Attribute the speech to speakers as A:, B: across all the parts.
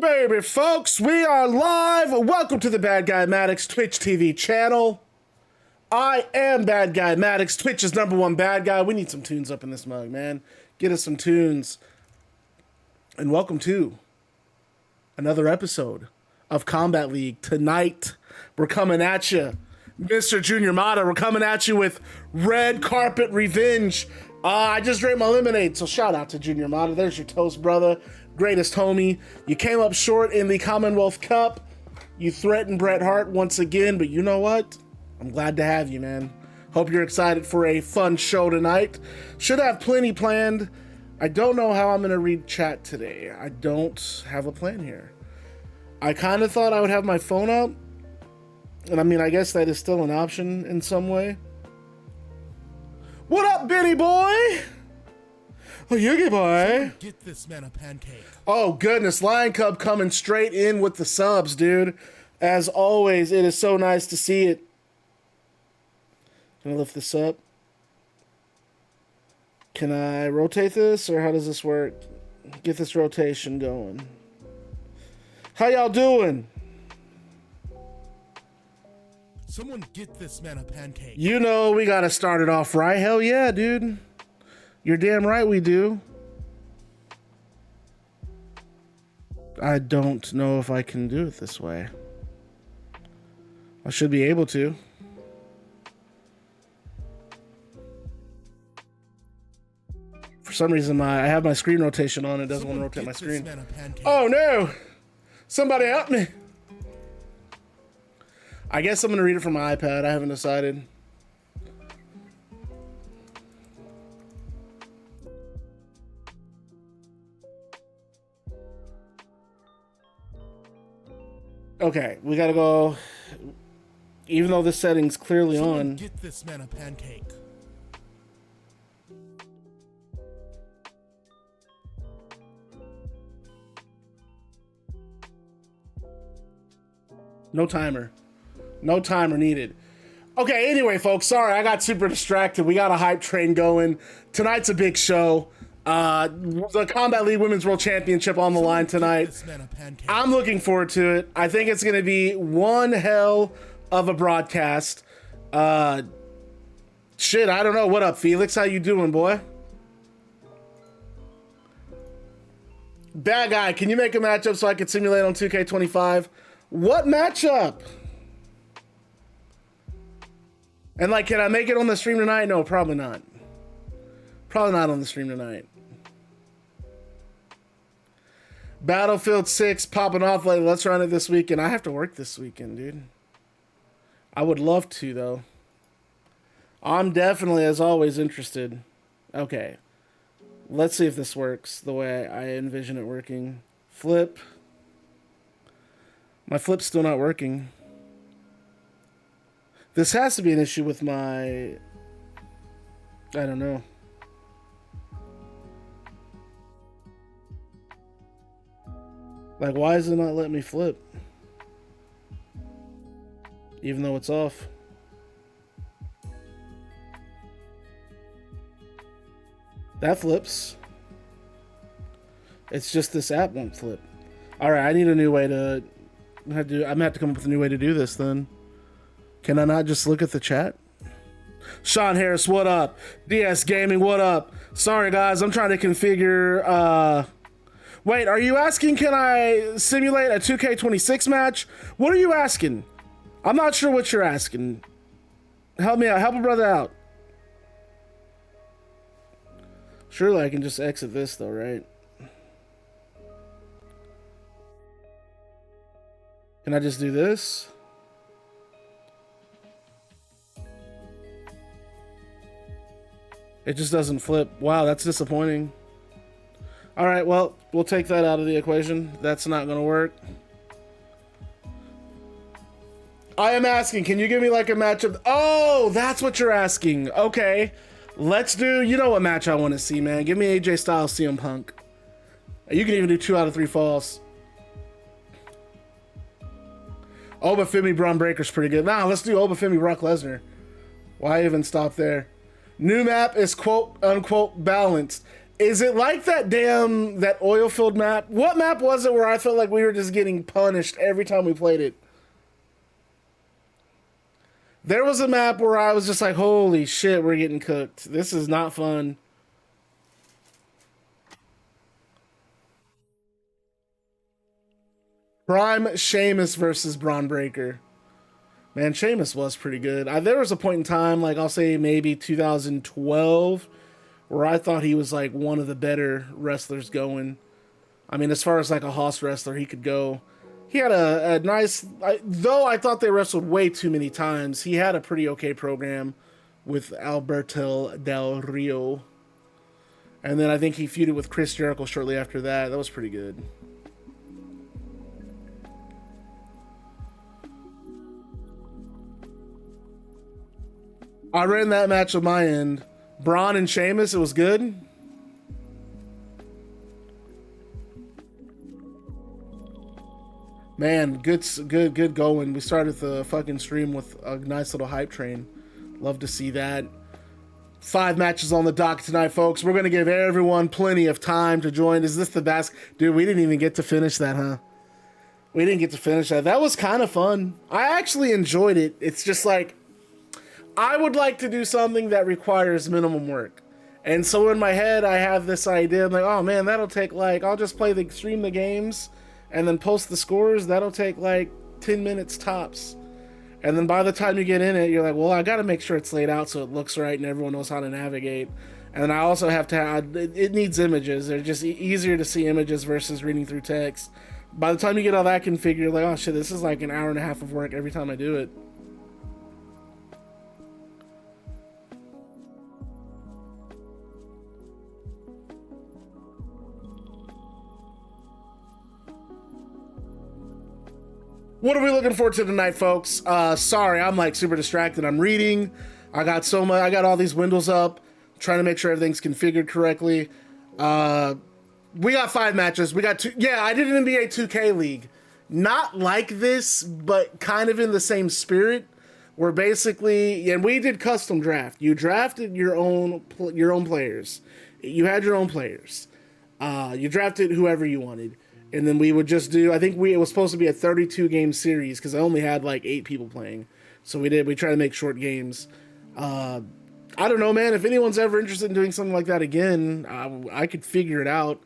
A: baby, folks. We are live. Welcome to the Bad Guy Maddox Twitch TV channel. I am Bad Guy Maddox, Twitch's #1 bad guy. We need some tunes up in this mug, man. Get us some tunes. And welcome to another episode of Combat League. Tonight, we're coming at you, Mr. Junior Mata. We're coming at you with Red Carpet Revenge. I just drank my lemonade, so shout out to Junior Mata. There's your toast, brother. Greatest homie. You came up short in the Commonwealth Cup. You threatened Bret Hart once again, but you know what? I'm glad to have you, man. Hope you're excited for a fun show tonight. Should have plenty planned. I don't know how I'm going to read chat today. I don't have a plan here. I kind of thought I would have my phone up. And I mean, I guess that is still an option in some way. What up, Benny boy? Oh, Yugi boy.
B: Get this man a pancake.
A: Oh, goodness. Lion Cub coming straight in with the subs, dude. As always, it is so nice to see it. Can I lift this up? Can I rotate this, or how does this work? Get this rotation going. How y'all doing?
B: Someone get this man a pancake.
A: You know we gotta start it off right. Hell yeah, dude. You're damn right we do. I don't know if I can do it this way. I should be able to. For some reason, I have my screen rotation on. It doesn't want to rotate my screen. Oh no! Somebody help me! I guess I'm going to read it from my iPad. I haven't decided. Okay, we got to go. Even though this setting's clearly on.
B: Get this man a pancake.
A: No timer. No timer needed. Okay, anyway, folks, sorry, I got super distracted. We got a hype train going. Tonight's a big show. The Combat League Women's World Championship on the line tonight. I'm looking forward to it. I think it's going to be one hell of a broadcast. Shit, I don't know. What up, Felix? How you doing, boy? Bad guy, can you make a matchup so I can simulate on 2K25? What matchup? And like, can I make it on the stream tonight? No, probably not. Probably not on the stream tonight. Battlefield 6 popping off later. Let's run it this weekend. I have to work this weekend, dude. I would love to, though. I'm definitely, as always, interested. Okay. Let's see if this works the way I envision it working. Flip. My flip's still not working. This has to be an issue with my... I don't know. Like, why is it not letting me flip? Even though it's off. That flips. It's just this app won't flip. Alright, I need a new way to... I'm gonna have to come up with a new way to do this then. Can I not just look at the chat? Sean Harris, what up? DS Gaming, what up? Sorry guys, I'm trying to configure wait, are you asking can I simulate a 2K26 match? What are you asking? I'm not sure what you're asking. Help me out, help a brother out. Surely I can just exit this though, right? Can I just do this? It just doesn't flip. Wow, that's disappointing. All right, well, we'll take that out of the equation. That's not going to work. I am asking, can you give me like a matchup? Oh, that's what you're asking. Okay, let's do, you know what match I want to see, man. Give me AJ Styles, CM Punk. You can even do 2 out of 3 falls. Obafemi Braun Breaker's pretty good. Nah, let's do Obafemi Brock Lesnar. Why even stop there? New map is quote unquote balanced. Is it like that oil-filled map? What map was it where I felt like we were just getting punished every time we played it? There was a map where I was just like, holy shit, we're getting cooked. This is not fun. Prime Sheamus versus Braun Breaker. Man, Sheamus was pretty good. There was a point in time, like I'll say maybe 2012, where I thought he was like one of the better wrestlers going. I mean, as far as like a Hoss wrestler, he could go. He had a nice, though I thought they wrestled way too many times, he had a pretty okay program with Alberto Del Rio. And then I think he feuded with Chris Jericho shortly after that. That was pretty good. I ran that match on my end. Braun and Sheamus, it was good. Man, good going. We started the fucking stream with a nice little hype train. Love to see that. 5 matches on the dock tonight, folks. We're going to give everyone plenty of time to join. Is this the best? Dude, we didn't even get to finish that, huh? We didn't get to finish that. That was kind of fun. I actually enjoyed it. It's just like, I would like to do something that requires minimum work. And so in my head, I have this idea. I'm like, oh man, that'll take like, I'll just stream the games and then post the scores. That'll take like 10 minutes tops. And then by the time you get in it, you're like, well, I got to make sure it's laid out so it looks right and everyone knows how to navigate. And then I also have to have, it needs images. They're just easier to see images versus reading through text. By the time you get all that configured, you're like, oh shit, this is like an hour and a half of work every time I do it. What are we looking forward to tonight, folks? Sorry, I'm like super distracted. I'm reading. I got all these windows up, trying to make sure everything's configured correctly. We got 5 matches. We got 2. Yeah, I did an NBA 2K league. Not like this, but kind of in the same spirit. Where basically, and we did custom draft. You drafted your own players. You had your own players. You drafted whoever you wanted. And then we would just do, I think it was supposed to be a 32 game series because I only had like 8 people playing. So we try to make short games. I don't know, man. If anyone's ever interested in doing something like that again, I could figure it out.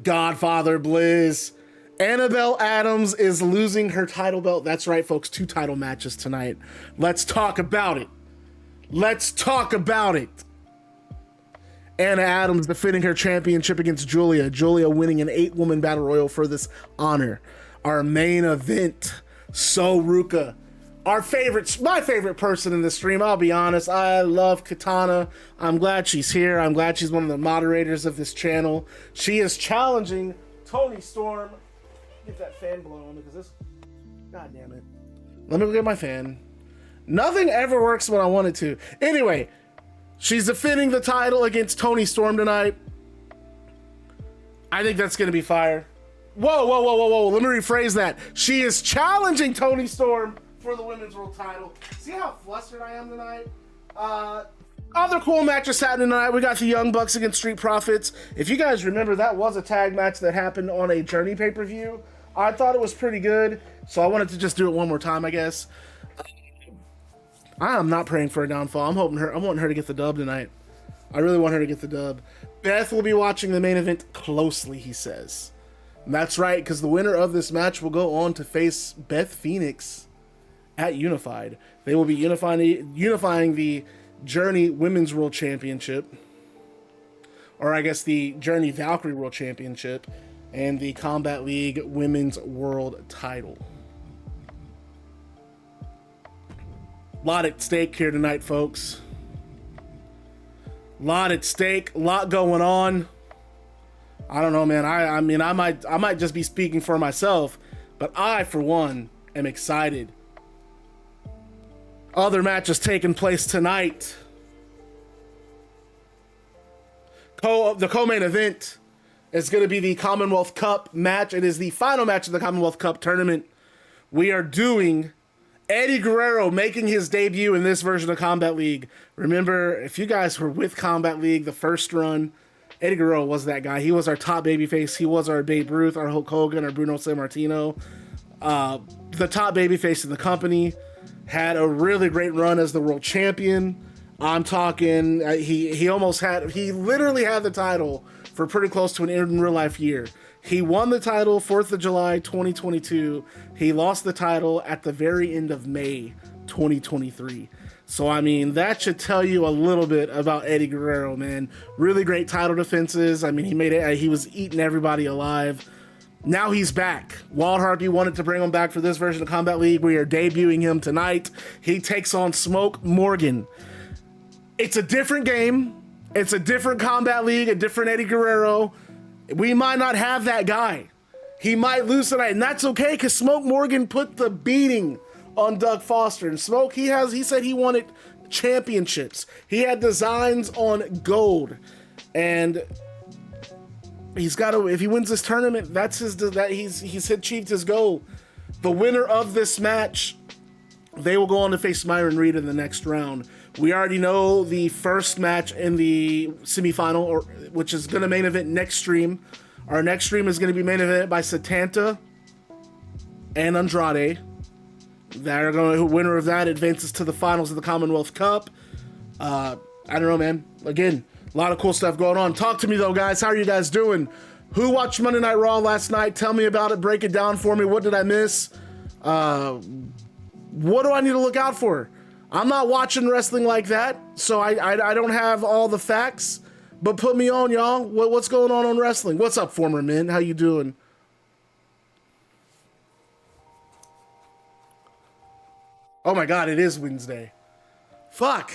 A: Godfather Blizz. Annabelle Adams is losing her title belt. That's right, folks. 2 title matches tonight. Let's talk about it. Let's talk about it. Anna Adams defending her championship against Giulia. Giulia winning an 8-woman battle royal for this honor. Our main event, So Ruca. My favorite person in the stream, I'll be honest. I love Katana. I'm glad she's here. I'm glad she's one of the moderators of this channel. She is challenging Toni Storm. Get that fan blowing because this... God damn it. Let me go get my fan. Nothing ever works when I want it to. Anyway... She's defending the title against Toni Storm tonight. I think that's going to be fire. Whoa. Let me rephrase that. She is challenging Toni Storm for the women's world title. See how flustered I am tonight? Other cool matches happening tonight. We got the Young Bucks against Street Profits. If you guys remember, that was a tag match that happened on a Journey pay-per-view. I thought it was pretty good, so I wanted to just do it one more time, I guess. I am not praying for a downfall. I'm wanting her to get the dub tonight. I really want her to get the dub. Beth will be watching the main event closely, he says. And that's right, because the winner of this match will go on to face Beth Phoenix at Unified. They will be unifying the Journey Women's World Championship, or I guess the Journey Valkyrie World Championship, and the Combat League Women's World Title. Lot at stake here tonight, folks. Lot at stake, lot going on. I don't know, man. I mean, I might just be speaking for myself, but I, for one, am excited. Other matches taking place tonight. The co-main event is going to be the Commonwealth Cup match. It is the final match of the Commonwealth Cup tournament. We are doing Eddie Guerrero making his debut in this version of Combat League. Remember, if you guys were with Combat League, the first run, Eddie Guerrero was that guy. He was our top babyface. He was our Babe Ruth, our Hulk Hogan, our Bruno Sammartino. The top babyface in the company. Had a really great run as the world champion. I'm talking, he literally had the title for pretty close to an in real life year. He won the title 4th of July 2022. He lost the title at the very end of May 2023. So, I mean, that should tell you a little bit about Eddie Guerrero, man. Really great title defenses. I mean, he was eating everybody alive. Now he's back. Wild Harpy wanted to bring him back for this version of Combat League. We are debuting him tonight. He takes on Smoke Morgan. It's a different game. It's a different Combat League, a different Eddie Guerrero. We might not have that guy. He might lose tonight, and that's okay, because Smoke Morgan put the beating on Doug Foster. And Smoke, he said he wanted championships. He had designs on gold. And he's got to, if he wins this tournament, he's achieved his goal. The winner of this match, they will go on to face Myron Reed in the next round. We already know the first match in the semifinal, which is going to main event next stream. Our next stream is going to be main event by Satanta and Andrade. The winner of that advances to the finals of the Commonwealth Cup. I don't know, man. Again, a lot of cool stuff going on. Talk to me, though, guys. How are you guys doing? Who watched Monday Night Raw last night? Tell me about it. Break it down for me. What did I miss? What do I need to look out for? I'm not watching wrestling like that, so I don't have all the facts. But put me on, y'all. What's going on wrestling? What's up, former men? How you doing? Oh my God, it is Wednesday. Fuck.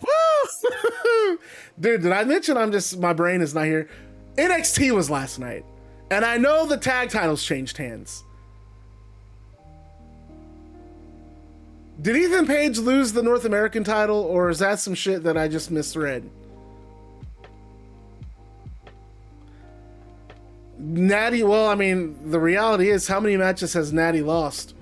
A: Woo! Dude, did I mention my brain is not here? NXT was last night. And I know the tag titles changed hands. Did Ethan Page lose the North American title, or is that some shit that I just misread? Natty, well, I mean, the reality is, how many matches has Natty lost?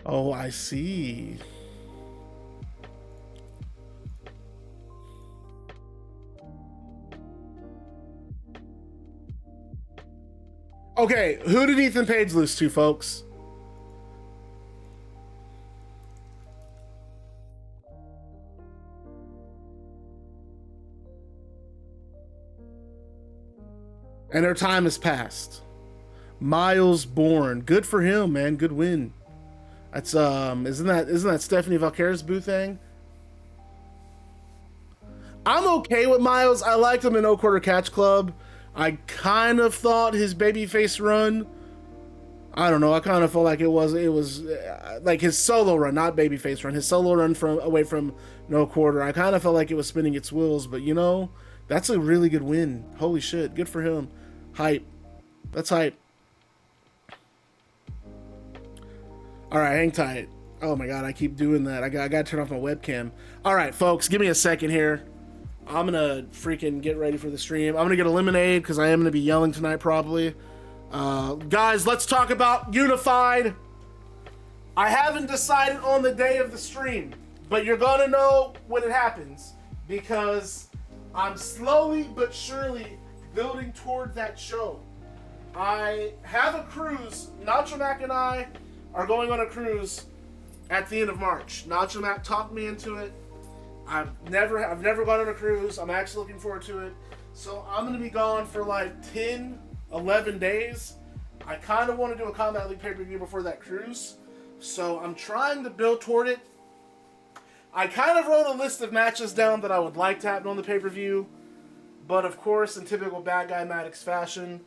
A: Oh, I see. Okay, who did Ethan Page lose to, folks? And their time has passed. Miles Bourne. Good for him, man. Good win. That's isn't that Stephanie Valquera's boo thing? I'm okay with Miles. I liked him in No Quarter Catch Club. I kind of thought his babyface run, I don't know, I kind of felt like it was like his solo run, not babyface run, his solo run away from No Quarter. I kind of felt like it was spinning its wheels, but you know, that's a really good win. Holy shit, good for him. Hype. That's hype. All right, hang tight. Oh my God, I keep doing that. I got to turn off my webcam. All right, folks, give me a second here. I'm going to freaking get ready for the stream. I'm going to get a lemonade because I am going to be yelling tonight probably. Guys, let's talk about Unified. I haven't decided on the day of the stream, but you're going to know when it happens because I'm slowly but surely building toward that show. I have a cruise. Nacho Mac and I are going on a cruise at the end of March. Nacho Mac talked me into it. I've never gone on a cruise. I'm actually looking forward to it. So I'm going to be gone for like 10, 11 days. I kind of want to do a Combat League pay-per-view before that cruise. So I'm trying to build toward it. I kind of wrote a list of matches down that I would like to happen on the pay-per-view. But of course, in typical Bad Guy Maddox fashion,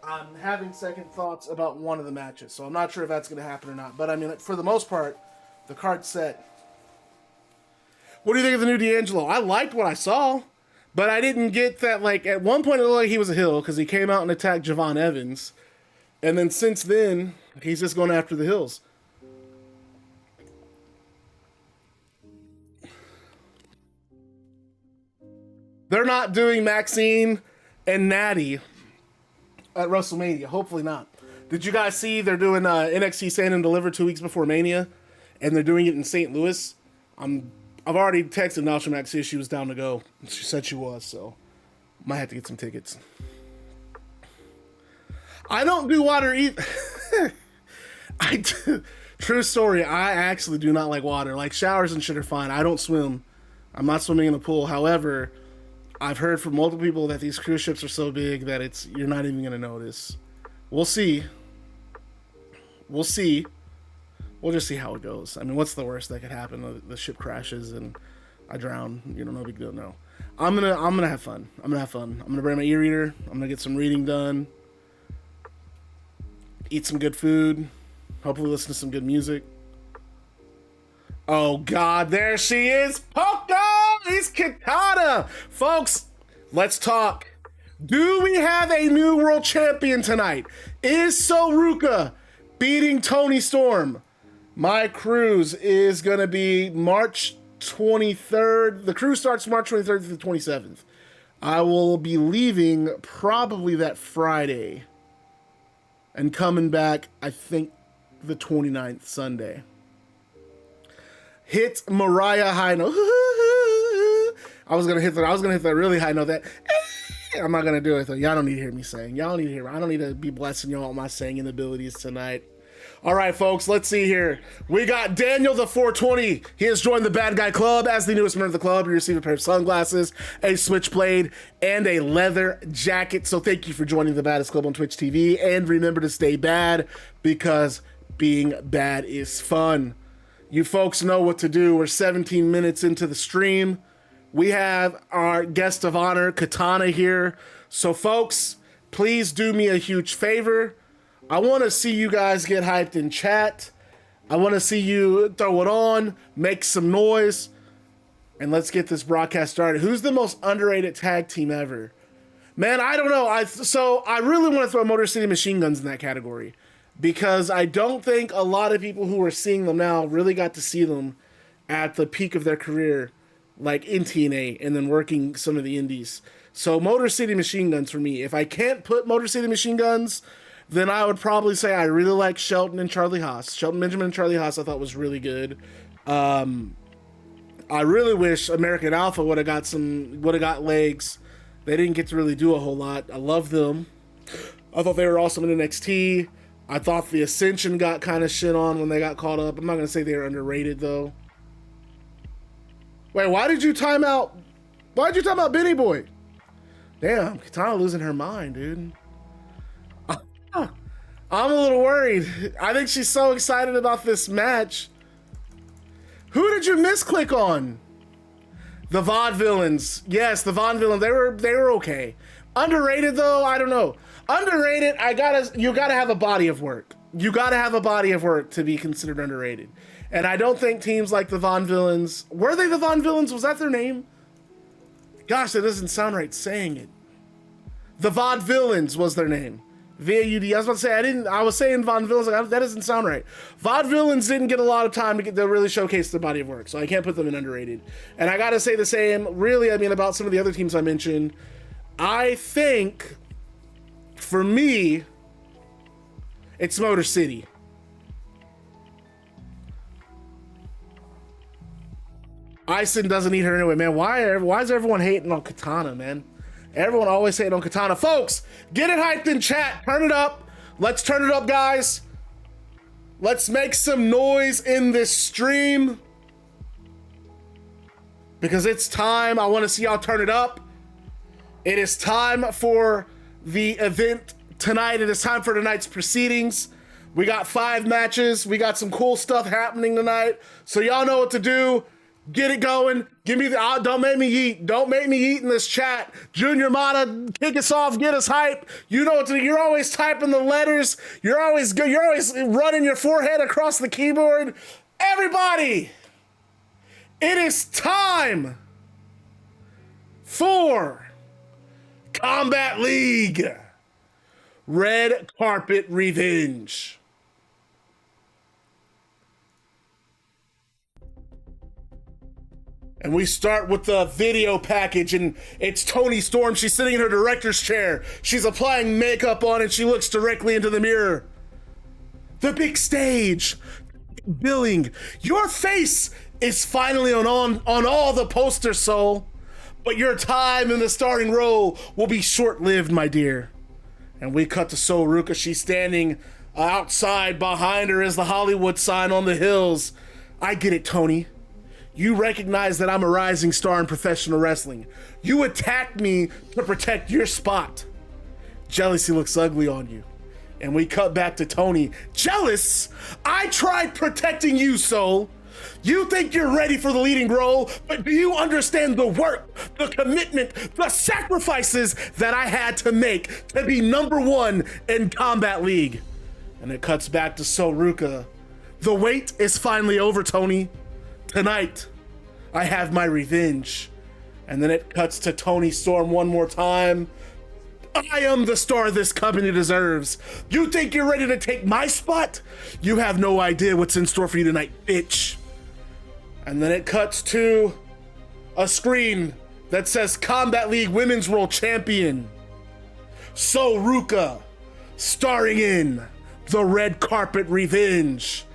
A: I'm having second thoughts about one of the matches. So I'm not sure if that's going to happen or not. But I mean, for the most part, the card's set. What do you think of the new D'Angelo? I liked what I saw. But I didn't get that, like, at one point it looked like he was a heel because he came out and attacked Javon Evans. And then since then, he's just going after the hills. They're not doing Maxine and Natty at WrestleMania. Hopefully not. Did you guys see they're doing NXT Stand and Deliver 2 weeks before Mania? And they're doing it in St. Louis. I've already texted Naomi Max if she was down to go. She said she was, so might have to get some tickets. I don't do water either. I do. True story. I actually do not like water. Like showers and shit are fine. I don't swim. I'm not swimming in the pool. However, I've heard from multiple people that these cruise ships are so big that you're not even gonna notice. We'll see. We'll see. We'll just see how it goes. I mean, what's the worst that could happen? The ship crashes and I drown. You know, no big deal. No, I'm gonna have fun. I'm gonna bring my e-reader. I'm gonna get some reading done. Eat some good food. Hopefully listen to some good music. Oh God, there she is. Poco! It's Katana. Folks, let's talk. Do we have a new world champion tonight? Is Ruca beating Toni Storm? My cruise is going to be March 23rd. The cruise starts March 23rd to the 27th. I will be leaving probably that Friday and coming back, I think, the 29th, Sunday. Hit Mariah high note. I was gonna hit that really high note. That I'm not gonna do it though. Y'all don't need to hear me sing. Y'all don't need to hear me. I don't need to be blessing y'all with my singing abilities tonight. All right, folks, let's see here. We got Daniel the 420. He has joined the Bad Guy Club. As the newest member of the club, you receive a pair of sunglasses, a switchblade, and a leather jacket. So thank you for joining the Baddest Club on Twitch TV. And remember to stay bad, because being bad is fun. You folks know what to do. We're 17 minutes into the stream. We have our guest of honor, Katana, here. So folks, please do me a huge favor. I want to see you guys get hyped in chat. I want to see you throw it on, make some noise, and let's get this broadcast started. Who's the most underrated tag team ever? Man, I don't know. I really want to throw Motor City Machine Guns in that category, because I don't think a lot of people who are seeing them now really got to see them at the peak of their career, like in TNA and then working some of the indies. So Motor City Machine Guns for me. If I can't put Motor City Machine Guns, then I would probably say I really like Shelton and Charlie Haas. Shelton Benjamin and Charlie Haas I thought was really good. I really wish American Alpha would have got legs. They didn't get to really do a whole lot. I love them. I thought they were awesome in NXT. I thought the Ascension got kind of shit on when they got caught up. I'm not going to say they were underrated, though. Wait, why did you time out Benny Boy? Damn, Katana losing her mind, dude. I'm a little worried. I think she's so excited about this match. Who did you misclick on? The Vaudevillains. Yes, the Vaudevillains. They were okay. Underrated though, I don't know. Underrated, you gotta have a body of work. You gotta have a body of work to be considered underrated. And I don't think teams like the Vaudevillains, were they the Vaudevillains? Was that their name? Gosh, that doesn't sound right saying it. The Vaudevillains was their name. V-A-U-D. I was about to say, I was saying Vaudevillains, like, that doesn't sound right. Vaudevillains didn't get a lot of time to really showcase their body of work, so I can't put them in underrated. And I gotta say the same, really, I mean, about some of the other teams I mentioned. I think, for me, it's Motor City. Aysen doesn't need her anyway, man. Why is everyone hating on Katana, man? Everyone always hating on Katana. Folks, get it hyped in chat. Turn it up. Let's turn it up, guys. Let's make some noise in this stream, because it's time. I want to see y'all turn it up. It is time for the event tonight. It is time for tonight's proceedings. We got 5 matches. We got some cool stuff happening tonight. So y'all know what to do. Get it going. Give me the, don't make me eat. Don't make me eat in this chat. Junior Mata, kick us off, get us hype. You know what to do. You're always typing the letters. You're always running your forehead across the keyboard. Everybody, it is time for Combat League Red Carpet Revenge. And we start with the video package, and it's Toni Storm. She's sitting in her director's chair. She's applying makeup on, and she looks directly into the mirror. The big stage. Billing. Your face is finally on all the posters, Soul. But your time in the starring role will be short-lived, my dear. And we cut to Soul Ruca. She's standing outside. Behind her is the Hollywood sign on the hills. I get it, Toni. You recognize that I'm a rising star in professional wrestling. You attacked me to protect your spot. Jealousy looks ugly on you. And we cut back to Toni. Jealous? I tried protecting you, Soul. You think you're ready for the leading role, but do you understand the work, the commitment, the sacrifices that I had to make to be #1 in Combat League? And it cuts back to Soul Ruca. The wait is finally over, Toni. Tonight, I have my revenge. And then it cuts to Toni Storm one more time. I am the star this company deserves. You think you're ready to take my spot? You have no idea what's in store for you tonight, bitch. And then it cuts to a screen that says Combat League Women's World Champion Soul Ruca, starring in the Red Carpet Revenge.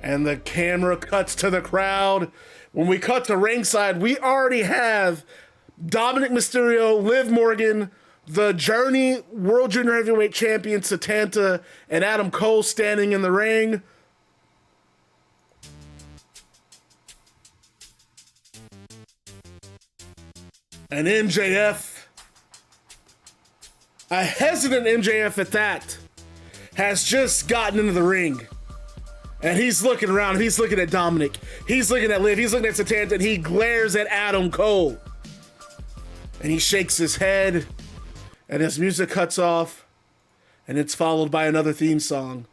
A: And the camera cuts to the crowd. When we cut to ringside, we already have Dominic Mysterio, Liv Morgan, the Journey World Junior Heavyweight Champion Satanta, and Adam Cole standing in the ring. And MJF, a hesitant MJF at that, has just gotten into the ring. And he's looking around, he's looking at Dominic, he's looking at Liv, he's looking at Satanta, and he glares at Adam Cole. And he shakes his head, and his music cuts off, and it's followed by another theme song.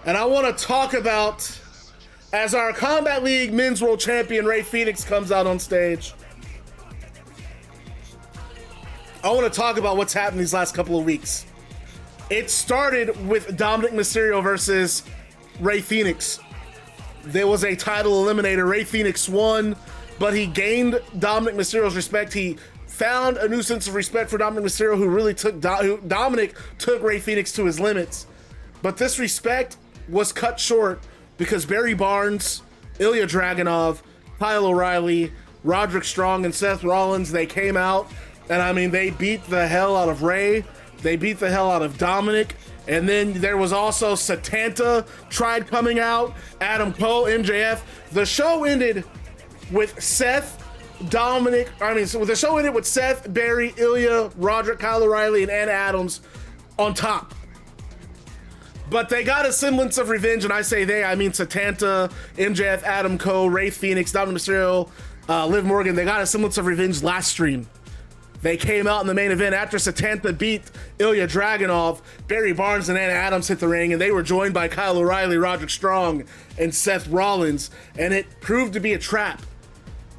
A: And I want to talk about, as our Combat League Men's World Champion Rey Fenix comes out on stage, I want to talk about what's happened these last couple of weeks. It started with Dominic Mysterio versus Rey Fenix. There was a title eliminator. Rey Fenix won, but he gained Dominic Mysterio's respect. He found a new sense of respect for Dominic Mysterio, who really took Dominic took Rey Fenix to his limits. But this respect was cut short because Barry Barnes, Ilya Dragunov, Kyle O'Reilly, Roderick Strong, and Seth Rollins, they came out, and I mean, they beat the hell out of Rey. They beat the hell out of Dominic. And then there was also Satanta tried coming out, Adam Cole, MJF. The show ended with Seth, the show ended with Seth, Barry, Ilya, Roderick, Kyle O'Reilly, and Ann Adams on top. But they got a semblance of revenge, and I say they, I mean Satanta, MJF, Adam Cole, Rey Fenix, Dominic Mysterio, Liv Morgan. They got a semblance of revenge last stream. They came out in the main event after Satanta beat Ilya Dragunov. Barry Barnes and Anna Adams hit the ring, and they were joined by Kyle O'Reilly, Roderick Strong, and Seth Rollins. And it proved to be a trap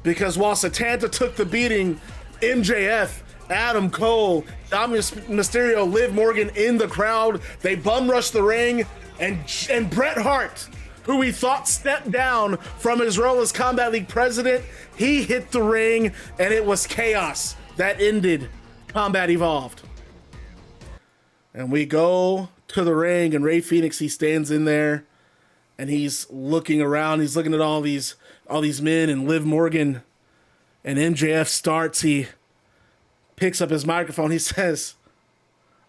A: because while Satanta took the beating, MJF, Adam Cole, Dominic Mysterio, Liv Morgan in the crowd, they bum rushed the ring, and Bret Hart, who we thought stepped down from his role as Combat League president, he hit the ring, and it was chaos. That ended Combat Evolved. And we go to the ring, and Rey Fenix, he stands in there, and he's looking around. He's looking at all these men, and Liv Morgan, and MJF starts. He picks up his microphone. He says,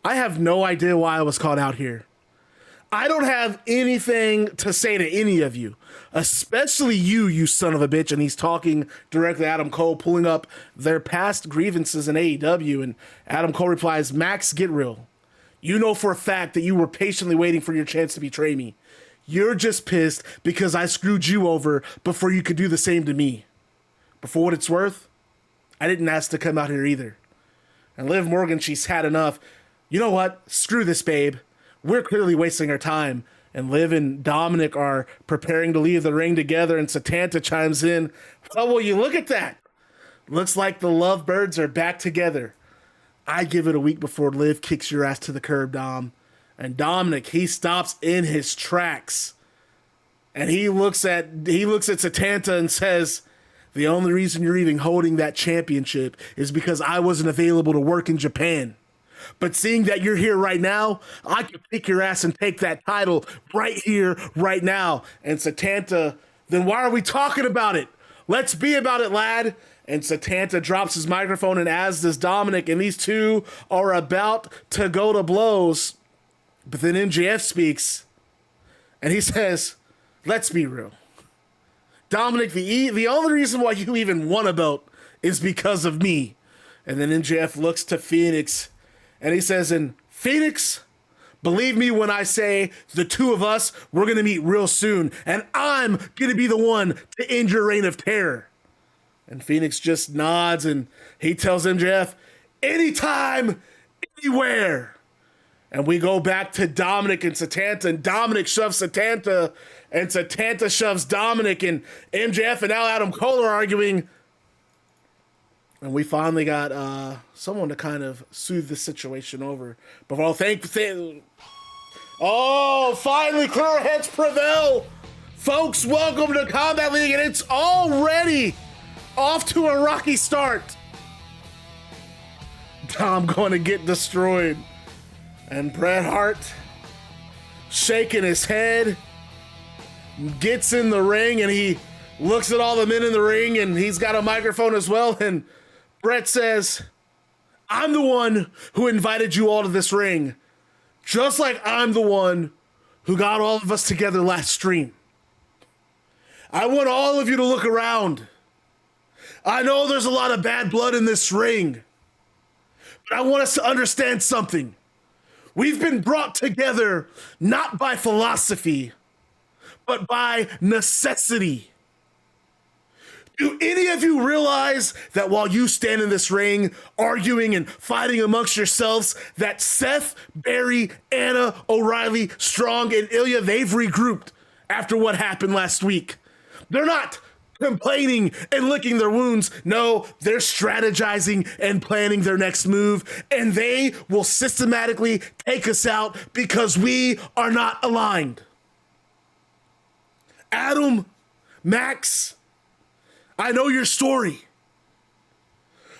A: I have no idea why I was called out here. I don't have anything to say to any of you, especially you son of a bitch. And he's talking directly to Adam Cole, pulling up their past grievances in AEW. And Adam Cole replies, Max, get real. You know for a fact that you were patiently waiting for your chance to betray me. You're just pissed because I screwed you over before you could do the same to me. But for what it's worth, I didn't ask to come out here either. And Liv Morgan, she's had enough. You know what? Screw this, babe. We're clearly wasting our time. And Liv and Dominic are preparing to leave the ring together, and Satanta chimes in, "Oh, well, you look at that. Looks like the lovebirds are back together. I give it a week before Liv kicks your ass to the curb, Dom." And Dominic, he stops in his tracks. And he looks at Satanta and says, "The only reason you're even holding that championship is because I wasn't available to work in Japan. But seeing that you're here right now, I can pick your ass and take that title right here, right now." And Satanta, "Then why are we talking about it? Let's be about it, lad." And Satanta drops his microphone, and as does Dominic, and these two are about to go to blows. But then MJF speaks, and he says, "Let's be real. Dominic, the only reason why you even won a belt is because of me." And then MJF looks to Phoenix, and he says, "And Phoenix, believe me when I say the two of us, we're going to meet real soon, and I'm going to be the one to end your reign of terror." And Phoenix just nods, and he tells MJF, "Anytime, anywhere." And we go back to Dominic and Satanta, and Dominic shoves Satanta, and Satanta shoves Dominic, and MJF and now Adam Cole are arguing. And we finally got someone to kind of soothe the situation over. But finally, clear heads prevail. Folks, welcome to Combat League, and it's already off to a rocky start. Dom going to get destroyed. And Bret Hart, shaking his head, gets in the ring, and he looks at all the men in the ring, and he's got a microphone as well. And Bret says, "I'm the one who invited you all to this ring, just like I'm the one who got all of us together last stream. I want all of you to look around. I know there's a lot of bad blood in this ring, but I want us to understand something. We've been brought together not by philosophy, but by necessity. Do any of you realize that while you stand in this ring arguing and fighting amongst yourselves, that Seth, Barry, Anna, O'Reilly, Strong, and Ilya, they've regrouped after what happened last week? They're not complaining and licking their wounds. No, they're strategizing and planning their next move, and they will systematically take us out because we are not aligned. Adam, Max, I know your story.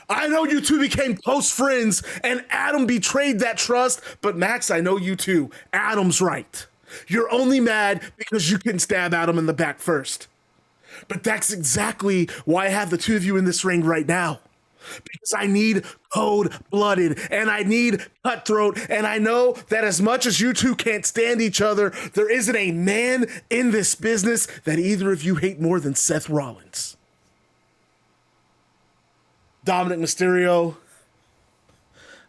A: I know you two became close friends, and Adam betrayed that trust, but Max, I know you too. Adam's right. You're only mad because you couldn't stab Adam in the back first. But that's exactly why I have the two of you in this ring right now. Because I need cold-blooded, and I need cutthroat, and I know that as much as you two can't stand each other, there isn't a man in this business that either of you hate more than Seth Rollins. Dominic Mysterio,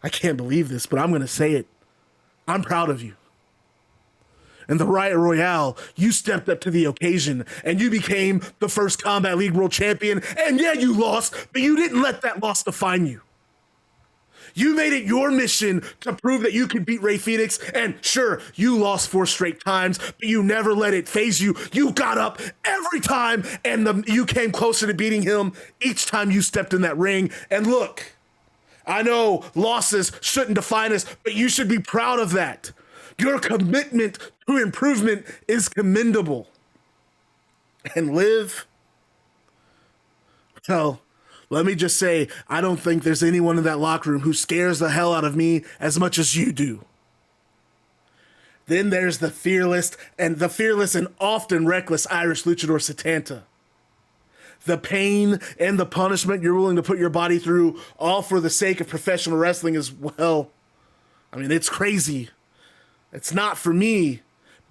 A: I can't believe this, but I'm going to say it. I'm proud of you. In the Riot Royale, you stepped up to the occasion and you became the first Combat League World Champion. And yeah, you lost, but you didn't let that loss define you. You made it your mission to prove that you could beat Rey Fenix. And sure, you lost 4 straight times, but you never let it faze you. You got up every time, and you came closer to beating him each time you stepped in that ring. And look, I know losses shouldn't define us, but you should be proud of that. Your commitment to improvement is commendable. And Liv, well, let me just say, I don't think there's anyone in that locker room who scares the hell out of me as much as you do. Then there's the fearless and often reckless Irish luchador Satanta. The pain and the punishment you're willing to put your body through, all for the sake of professional wrestling, is, well, I mean, it's crazy. It's not for me,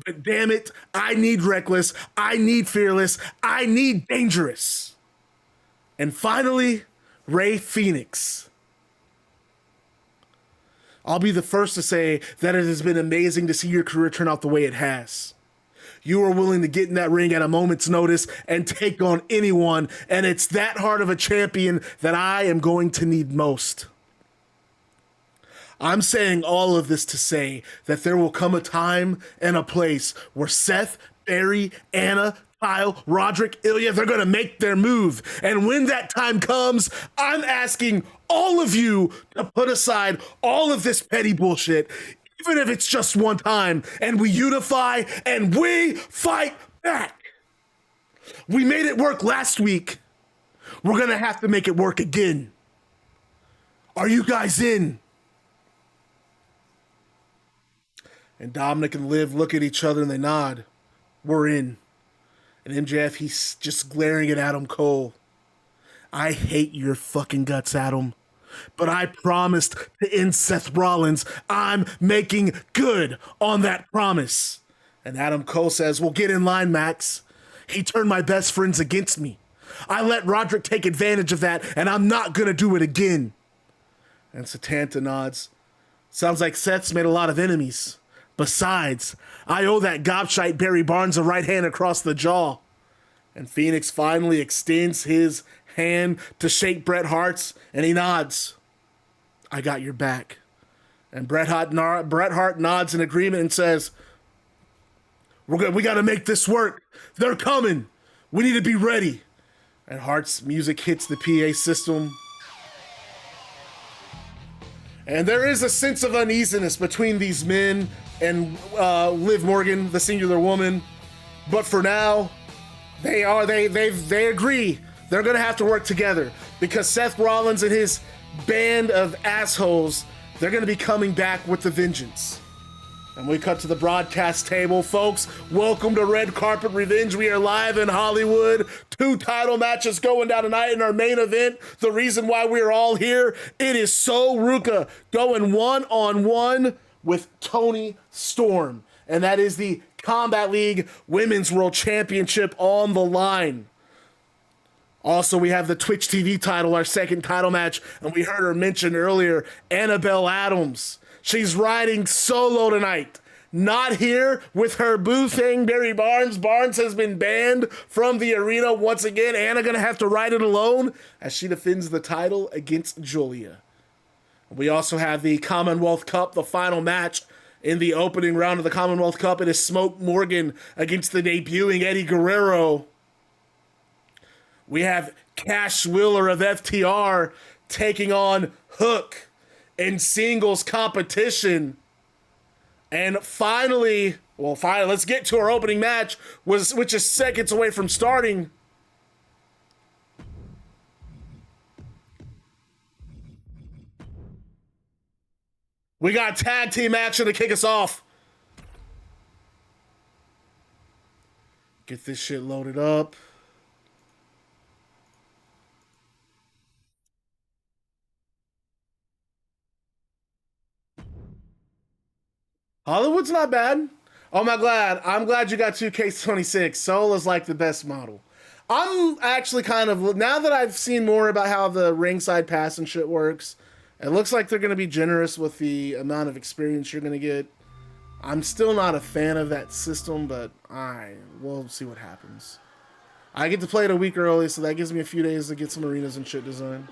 A: but damn it, I need reckless, I need fearless, I need dangerous. And finally, Rey Fenix. I'll be the first to say that it has been amazing to see your career turn out the way it has. You are willing to get in that ring at a moment's notice and take on anyone, and it's that hard of a champion that I am going to need most. I'm saying all of this to say that there will come a time and a place where Seth, Barry, Anna, Kyle, Roderick, Ilya, they're going to make their move. And when that time comes, I'm asking all of you to put aside all of this petty bullshit, even if it's just one time, and we unify and we fight back. We made it work last week. We're going to have to make it work again. Are you guys in? And Dominic and Liv look at each other and they nod. We're in. And MJF, he's just glaring at Adam Cole. I hate your fucking guts, Adam. But I promised to end Seth Rollins. I'm making good on that promise. And Adam Cole says, well, get in line, Max. He turned my best friends against me. I let Roderick take advantage of that, and I'm not going to do it again. And Satanta nods. Sounds like Seth's made a lot of enemies. Besides, I owe that gobshite Barry Barnes a right hand across the jaw. And Phoenix finally extends his hand to shake Bret Hart's, and he nods. I got your back. And Bret Hart nods in agreement and says, we got to make this work. They're coming. We need to be ready. And Hart's music hits the PA system. And there is a sense of uneasiness between these men and Liv Morgan, the singular woman. But for now, they agree. They're going to have to work together because Seth Rollins and his band of assholes, they're going to be coming back with the vengeance. And we cut to the broadcast table, folks. Welcome to Red Carpet Revenge. We are live in Hollywood. 2 title matches going down tonight in our main event. The reason why we are all here, it is So Ruca going one-on-one with Toni Storm. And that is the Combat League Women's World Championship on the line. Also, we have the Twitch TV title, our second title match. And we heard her mention earlier, Annabelle Adams. She's riding solo tonight. Not here with her boo thing, Barry Barnes. Barnes has been banned from the arena once again. Anna gonna have to ride it alone as she defends the title against Giulia. We also have the Commonwealth Cup, the final match in the opening round of the Commonwealth Cup. It is Smoke Morgan against the debuting Eddie Guerrero. We have Cash Wheeler of FTR taking on Hook in singles competition. And finally, let's get to our opening match, which is seconds away from starting. We got tag team action to kick us off. Get this shit loaded up. Hollywood's not bad. Oh my God. I'm glad you got 2K26. Soul is like the best model. I'm actually kind of, now that I've seen more about how the ringside pass and shit works, it looks like they're going to be generous with the amount of experience you're going to get. I'm still not a fan of that system, but we'll see what happens. I get to play it a week early, so that gives me a few days to get some arenas and shit designed.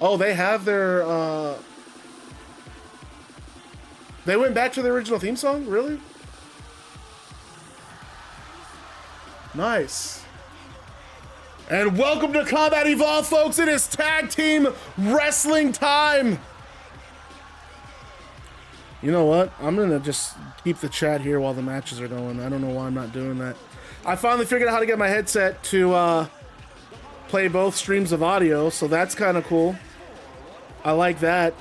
A: Oh, they have their, they went back to the original theme song? Really? Nice. And welcome to Combat Evolve, folks. It is tag team wrestling time. You know what? I'm going to just keep the chat here while the matches are going. I don't know why I'm not doing that. I finally figured out how to get my headset to play both streams of audio, so that's kind of cool. I like that.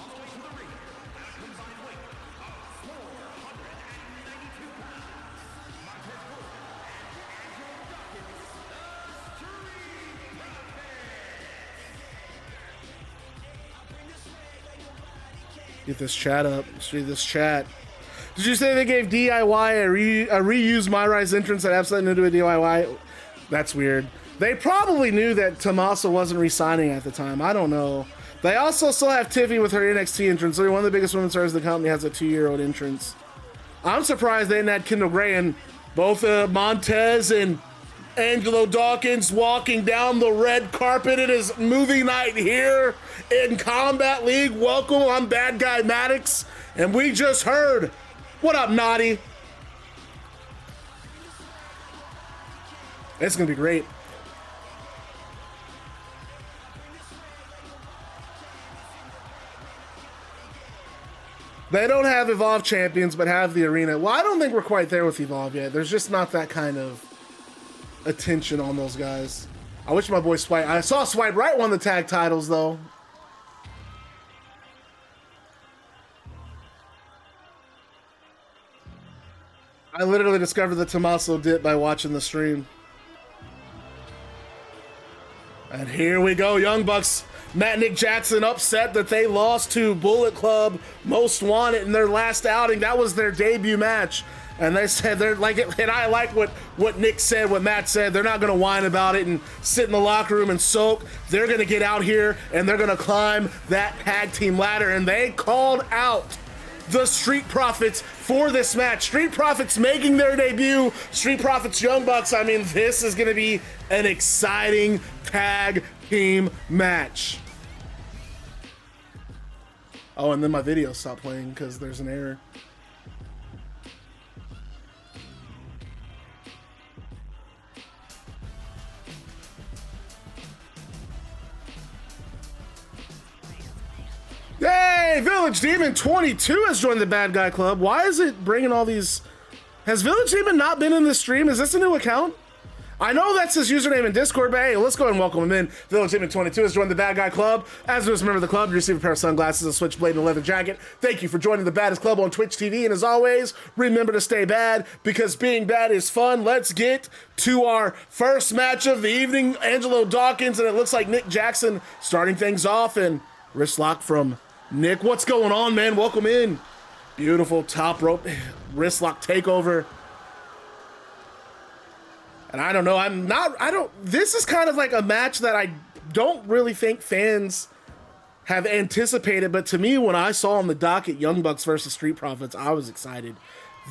A: Get this chat up. Let's read this chat. Did you say they gave DIY a reused My Rise entrance that absolutely knew to do a DIY? That's weird. They probably knew that Tommaso wasn't re-signing at the time. I don't know. They also still have Tiffany with her NXT entrance. They're one of the biggest women's stars in the company, has a 2-year-old entrance. I'm surprised they didn't add Kendall Gray, and both Montez and Angelo Dawkins walking down the red carpet. It is movie night here in Combat League. Welcome, I'm Bad Guy Maddox, and we just heard, what up, Naughty? It's gonna be great. They don't have Evolve champions, but have the arena. Well, I don't think we're quite there with Evolve yet. There's just not that kind of attention on those guys. I wish my boy Swipe. I saw Swipe Right won the tag titles, though. I literally discovered the Tommaso dip by watching the stream. And here we go, Young Bucks. Matt and Nick Jackson upset that they lost to Bullet Club Most Wanted in their last outing. That was their debut match. And they said they're like it, and I like what Nick said, what Matt said. They're not gonna whine about it and sit in the locker room and soak. They're gonna get out here and they're gonna climb that tag team ladder. And they called out the Street Profits for this match. Street Profits making their debut. Street Profits Young Bucks. I mean, this is gonna be an exciting tag team match. Oh, and then my video stopped playing because there's an error. Yay! Village Demon 22 has joined the Bad Guy Club. Why is it bringing all these? Has Village Demon not been in this stream? Is this a new account? I know that's his username in Discord, but hey, let's go and welcome him in. Village Demon 22 has joined the Bad Guy Club. As a member of the club, you receive a pair of sunglasses, a switchblade, and a leather jacket. Thank you for joining the Baddest Club on Twitch TV. And as always, remember to stay bad, because being bad is fun. Let's get to our first match of the evening. Angelo Dawkins, and it looks like Nick Jackson starting things off. And wrist lock from Nick. What's going on, man? Welcome in. Beautiful top rope wrist lock takeover. And I don't know, this is kind of like a match that I don't really think fans have anticipated, but to me, when I saw on the docket Young Bucks versus Street Profits, I was excited.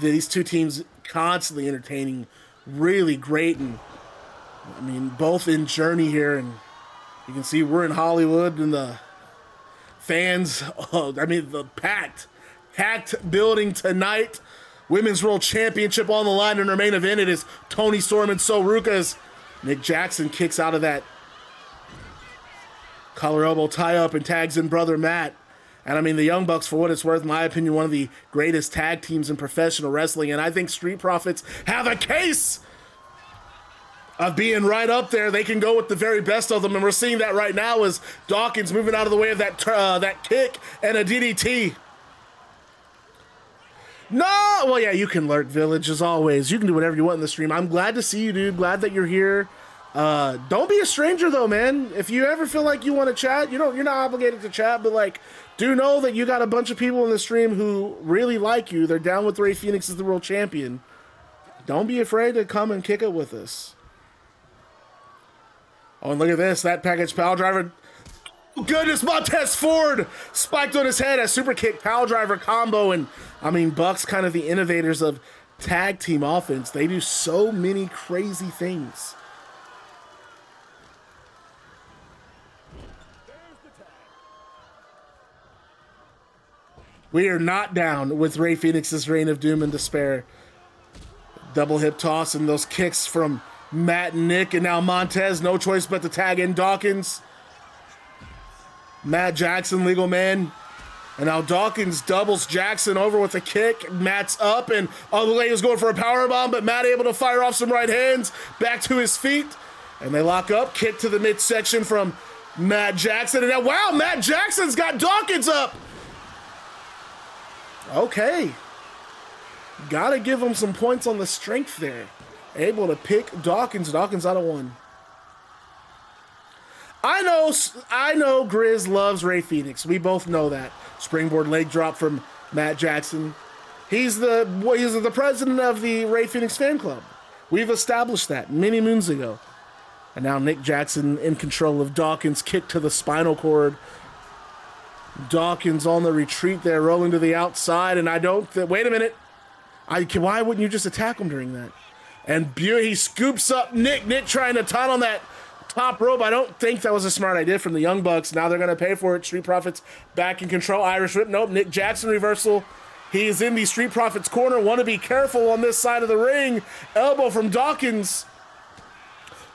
A: These two teams constantly entertaining, really great, and I mean, both in journey here, and you can see we're in Hollywood, and the fans, the packed building tonight. Women's World Championship on the line in our main event. It is Toni Storm and So Ruca's. Nick Jackson kicks out of that collar elbow tie-up and tags in brother Matt. And I mean, the Young Bucks, for what it's worth, in my opinion, one of the greatest tag teams in professional wrestling. And I think Street Profits have a case of being right up there. They can go with the very best of them. And we're seeing that right now as Dawkins moving out of the way of that kick and a DDT. No! Well, yeah, you can lurk, Village, as always. You can do whatever you want in the stream. I'm glad to see you, dude. Glad that you're here. Don't be a stranger, though, man. If you ever feel like you want to chat, you're not obligated to chat, but, like, do know that you got a bunch of people in the stream who really like you. They're down with Rey Fenix as the world champion. Don't be afraid to come and kick it with us. Oh, and look at this. That package pile driver. Goodness, Montez Ford spiked on his head, a super kick pile driver combo. And I mean, Bucks kind of the innovators of tag team offense. They do so many crazy things. We are not down with Rey Fenix's reign of doom and despair. Double hip toss and those kicks from Matt and Nick, and now Montez, no choice but to tag in Dawkins. Matt Jackson, legal man. And now Dawkins doubles Jackson over with a kick. Matt's up, and the lady was going for a powerbomb, but Matt able to fire off some right hands. Back to his feet. And they lock up. Kick to the midsection from Matt Jackson. And now, wow, Matt Jackson's got Dawkins up. Okay. Gotta give him some points on the strength there. Able to pick Dawkins. Dawkins out of one. I know Grizz loves Rey Fenix. We both know that. Springboard leg drop from Matt Jackson. He's the president of the Rey Fenix fan club. We've established that many moons ago. And now Nick Jackson in control of Dawkins, kick to the spinal cord. Dawkins on the retreat there, rolling to the outside, and wait a minute. Why wouldn't you just attack him during that? And he scoops up Nick. Nick trying to tunnel on that top rope. I don't think that was a smart idea from the Young Bucks. Now they're going to pay for it. Street Profits back in control. Irish Whip. Nope. Nick Jackson reversal. He's in the Street Profits corner. Want to be careful on this side of the ring. Elbow from Dawkins.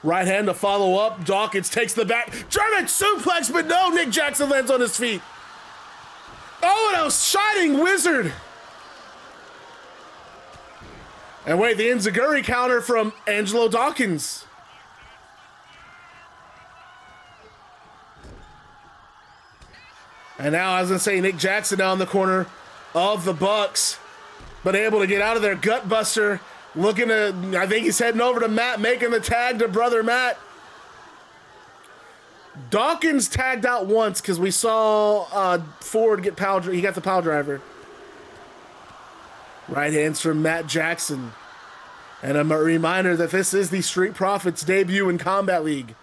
A: Right hand to follow up. Dawkins takes the back. German suplex, but no. Nick Jackson lands on his feet. Oh, and a shining wizard. And wait, the Enziguri counter from Angelo Dawkins. And now, I was going to say, Nick Jackson down the corner of the Bucks, but able to get out of there. Gutbuster looking to, I think he's heading over to Matt, making the tag to brother Matt. Dawkins tagged out once because we saw Ford get he got the pile driver. Right hands from Matt Jackson. And a reminder that this is the Street Profits debut in Combat League.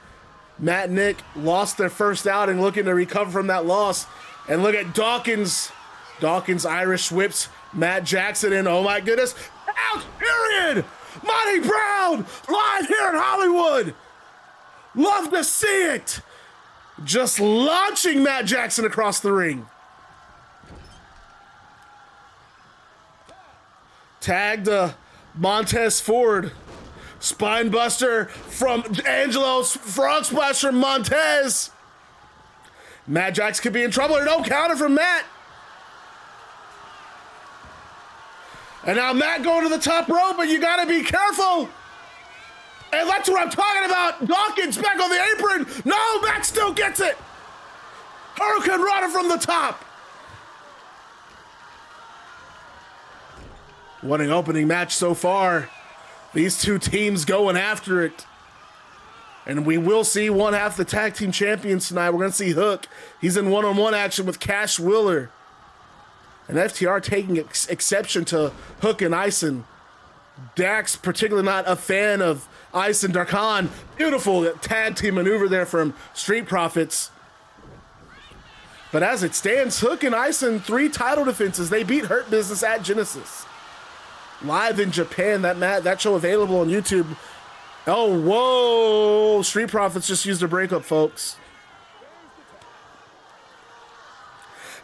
A: Matt and Nick lost their first outing, looking to recover from that loss. And look at Dawkins. Dawkins Irish whips Matt Jackson in. Oh my goodness. Out, period. Monty Brown live here in Hollywood. Love to see it. Just launching Matt Jackson across the ring. Tag to Montez Ford. Spine buster from Angelo. Frog splash from Montez. Matt Jackson could be in trouble. No counter from Matt. And now Matt going to the top rope, but you got to be careful. And that's what I'm talking about. Dawkins back on the apron. No, Matt still gets it. Hurricane Rana from the top. What an opening match so far. These two teams going after it. And we will see one half the tag team champions tonight. We're going to see Hook. He's in one-on-one action with Cash Wheeler. And FTR taking exception to Hook and Aysen. Dax, particularly not a fan of Aysen Darkhan. Beautiful tag team maneuver there from Street Profits. But as it stands, Hook and Aysen, 3 title defenses. They beat Hurt Business at Genesis. Live in Japan, that show available on YouTube. Oh, whoa. Street Profits just used a breakup, folks.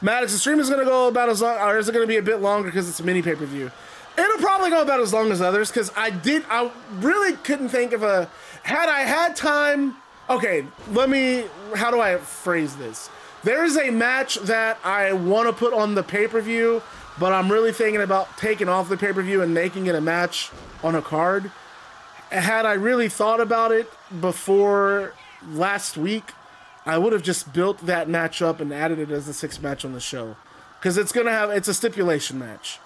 A: Maddox, the stream is going to go about as long, or is it going to be a bit longer because it's a mini pay-per-view? It'll probably go about as long as others because I really couldn't think of had I had time. Okay, how do I phrase this? There is a match that I want to put on the pay-per-view, but I'm really thinking about taking off the pay-per-view and making it a match on a card. Had I really thought about it before last week, I would have just built that match up and added it as the 6th match on the show. Because it's a stipulation match.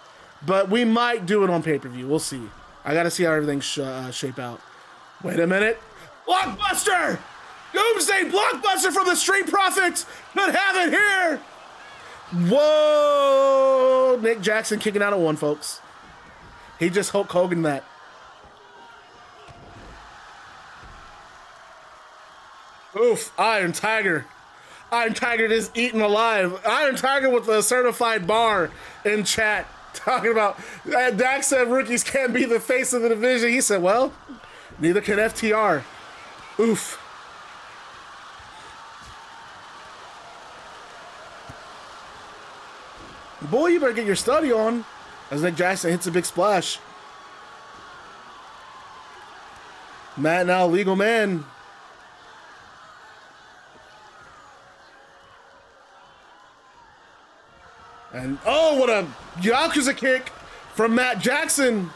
A: But we might do it on pay-per-view. We'll see. I got to see how everything shape out. Wait a minute. Blockbuster! Doomsday Blockbuster from the Street Profits could have it here! Whoa! Nick Jackson kicking out at 1, folks. He just Hulk Hogan that. Oof, Iron Tiger. Iron Tiger is eaten alive. Iron Tiger with the certified bar in chat. Talking about, Dax said rookies can't be the face of the division. He said, well, neither can FTR. Oof. Boy, you better get your study on. As Nick Jackson hits a big splash. Matt now legal man. And oh, what a Yakuza kick from Matt Jackson.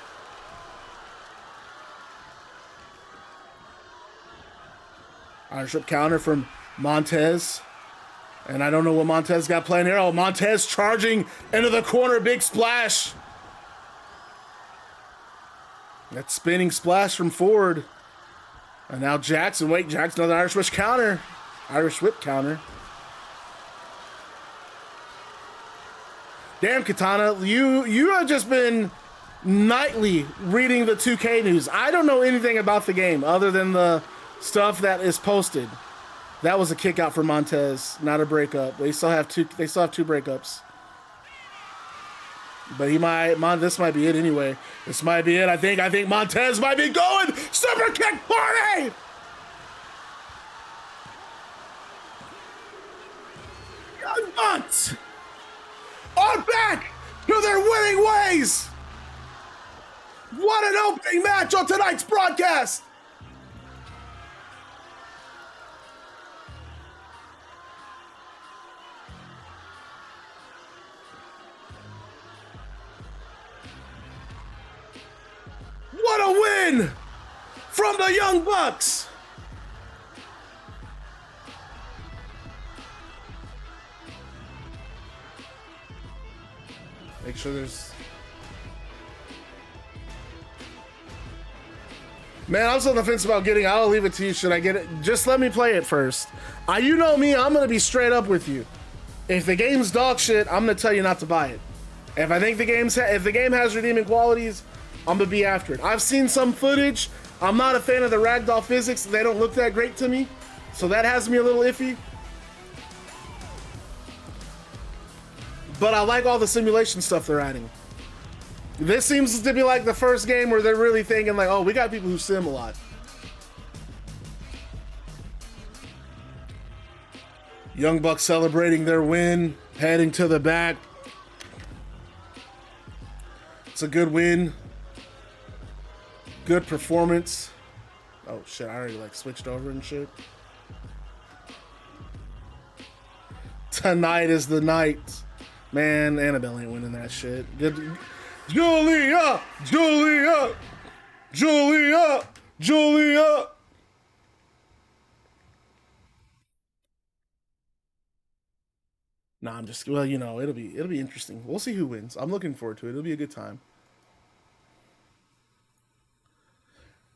A: Irish whip counter from Montez. And I don't know what Montez got playing here. Oh, Montez charging into the corner. Big splash. That spinning splash from Ford. And now Jackson. Wait, Jackson, another Irish whip counter. Irish whip counter. Damn, Katana, you have just been nightly reading the 2K news. I don't know anything about the game other than the stuff that is posted. That was a kick out for Montez, not a breakup. They still have two breakups. But this might be it anyway. This might be it. I think Montez might be going. Super kick party! Young Bucks are back to their winning ways. What an opening match on tonight's broadcast. What a win from the Young Bucks. Make sure there's... Man, I'm still on the fence about getting it. I'll leave it to you. Should I get it? Just let me play it first. You know me, I'm going to be straight up with you. If the game's dog shit, I'm going to tell you not to buy it. If I think if the game has redeeming qualities, I'm gonna be after it. I've seen some footage. I'm not a fan of the ragdoll physics. They don't look that great to me. So that has me a little iffy. But I like all the simulation stuff they're adding. This seems to be like the first game where they're really thinking like, oh, we got people who sim a lot. Young Bucks celebrating their win, heading to the back. It's a good win. Good performance. Oh shit, I already like switched over and shit. Tonight is the night. Man, Annabelle ain't winning that shit. Good. Giulia! Giulia! Giulia! Giulia! Nah, I'm just, well, you know, it'll be interesting. We'll see who wins. I'm looking forward to it. It'll be a good time.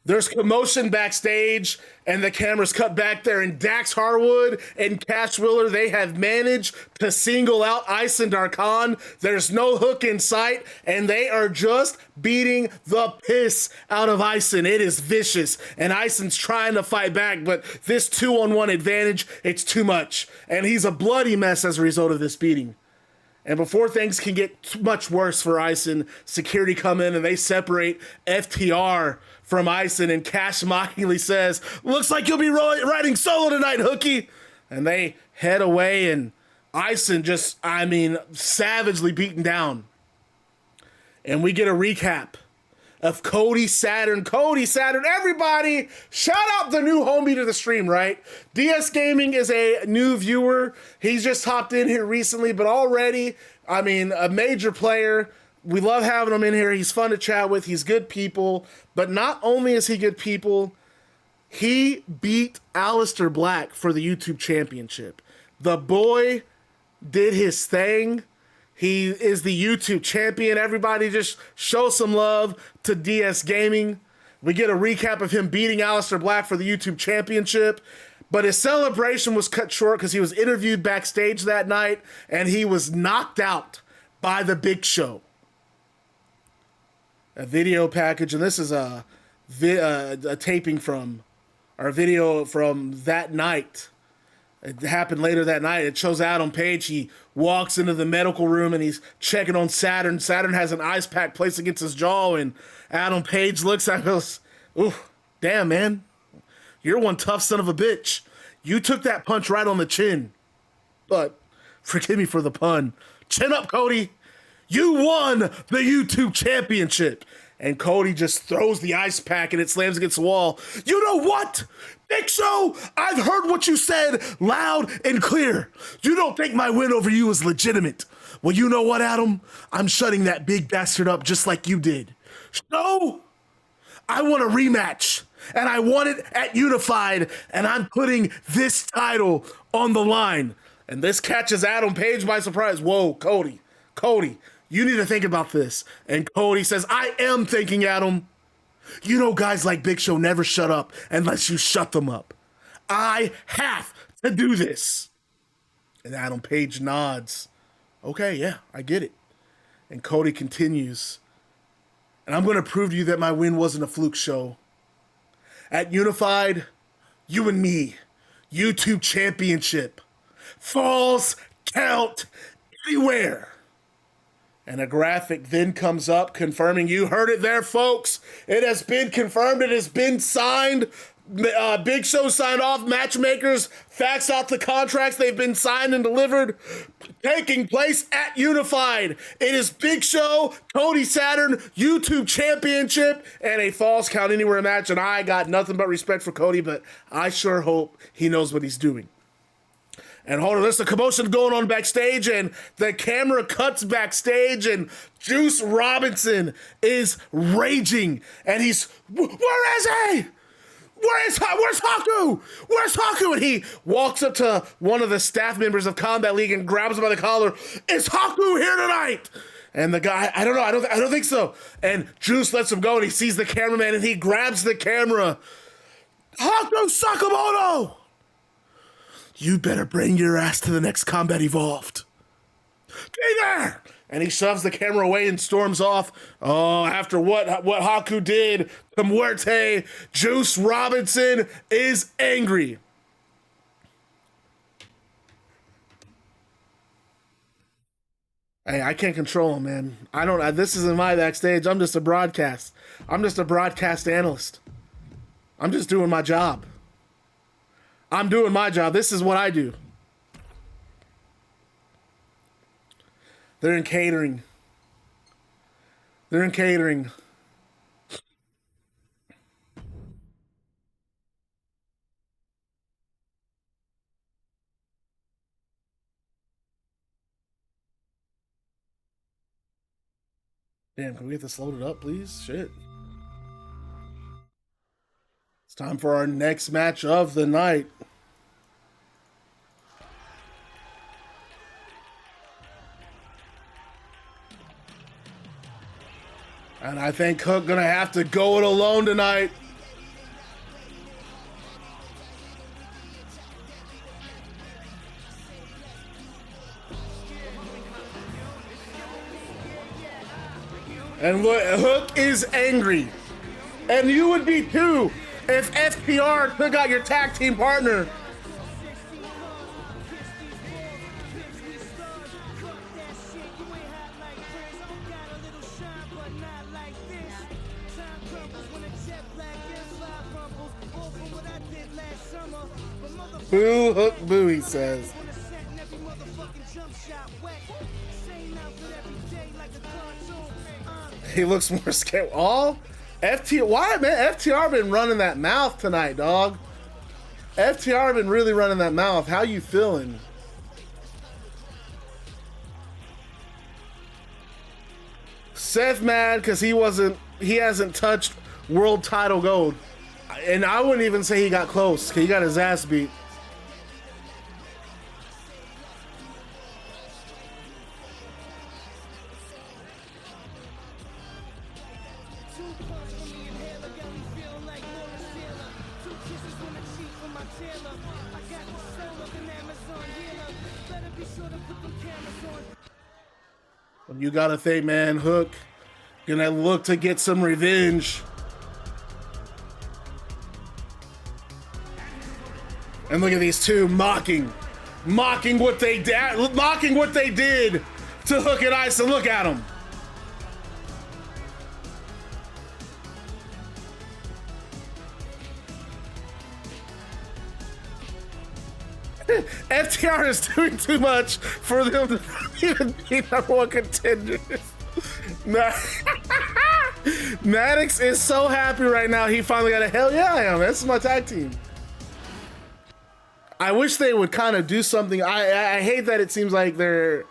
A: There's commotion backstage, and the cameras cut back there, and Dax Harwood and Cash Wheeler, they have managed to single out Aysen Darkhan. There's no hook in sight, and they are just beating the piss out of Aysen. It is vicious, and Aysen's trying to fight back, but this 2-on-1 advantage, it's too much. And he's a bloody mess as a result of this beating. And before things can get too much worse for Aysen, security come in and they separate FTR from Aysen, and Cash mockingly says, looks like you'll be riding solo tonight, Hookie. And they head away, and Aysen just, savagely beaten down. And we get a recap of Cody Saturn. Cody Saturn, everybody, shout out the new homie to the stream, right? DS Gaming is a new viewer. He's just hopped in here recently, but already, a major player. We love having him in here. He's fun to chat with. He's good people. But not only is he good people, he beat Aleister Black for the YouTube championship. The boy did his thing. He is the YouTube champion. Everybody just show some love to DS Gaming. We get a recap of him beating Aleister Black for the YouTube championship. But his celebration was cut short because he was interviewed backstage that night, and he was knocked out by the Big Show. A video package, and this is a taping from our video from that night. It happened later that night. It shows Adam Page. He walks into the medical room and he's checking on Saturn. Saturn has an ice pack placed against his jaw, and Adam Page looks at him and goes, ooh, damn, man. You're one tough son of a bitch. You took that punch right on the chin. But forgive me for the pun. Chin up, Cody. You won the YouTube championship. And Cody just throws the ice pack and it slams against the wall. You know what? Big Show, I've heard what you said loud and clear. You don't think my win over you is legitimate. Well, you know what, Adam? I'm shutting that big bastard up just like you did. So, I want a rematch. And I want it at Unified. And I'm putting this title on the line. And this catches Adam Page by surprise. Whoa, Cody, you need to think about this. And Cody says, I am thinking, Adam. You know guys like Big Show never shut up unless you shut them up. I have to do this. And Adam Page nods. Okay, yeah, I get it. And Cody continues. And I'm going to prove to you that my win wasn't a fluke, Show. At Unified, you and me, YouTube Championship. Falls count anywhere. And a graphic then comes up confirming, you heard it there, folks. It has been confirmed. It has been signed. Big Show signed off. Matchmakers faxed out the contracts. They've been signed and delivered. Taking place at Unified. It is Big Show, Cody Saturn, YouTube Championship, and a Falls Count Anywhere match. And I got nothing but respect for Cody, but I sure hope he knows what he's doing. And hold on, there's a commotion going on backstage, and the camera cuts backstage, and Juice Robinson is raging, and he's, where is he? Where's Haku? Where's Haku? And he walks up to one of the staff members of Combat League and grabs him by the collar. Is Haku here tonight? And the guy, I don't know, I don't think so. And Juice lets him go, and he sees the cameraman, and he grabs the camera. Haku Sakamoto! You better bring your ass to the next Combat Evolved. Be there! And he shoves the camera away and storms off. Oh, after what Haku did to Muerte, Juice Robinson is angry. Hey, I can't control him, man. This isn't my backstage. I'm just a broadcast. I'm just a broadcast analyst. I'm just doing my job. I'm doing my job. This is what I do. They're in catering. They're in catering. Damn, can we get this loaded up, please? Shit. It's time for our next match of the night. And I think Hook gonna have to go it alone tonight. And Hook is angry. And you would be too if FTR took out your tag team partner. Boo, Hook, boo, he says. He looks more scared. Why, man? FTR been running that mouth tonight, dog. FTR been really running that mouth. How you feeling? Seth mad because he hasn't touched world title gold. And I wouldn't even say he got close, because he got his ass beat. You gotta think, man, Hook gonna look to get some revenge. And look at these two mocking what they did to Hook and Aysen. Look at them. FTR is doing too much for them to even be #1 contenders. Maddox is so happy right now. He finally got a hell yeah, I am. This is my tag team. I wish they would kind of do something. I hate that it seems like they're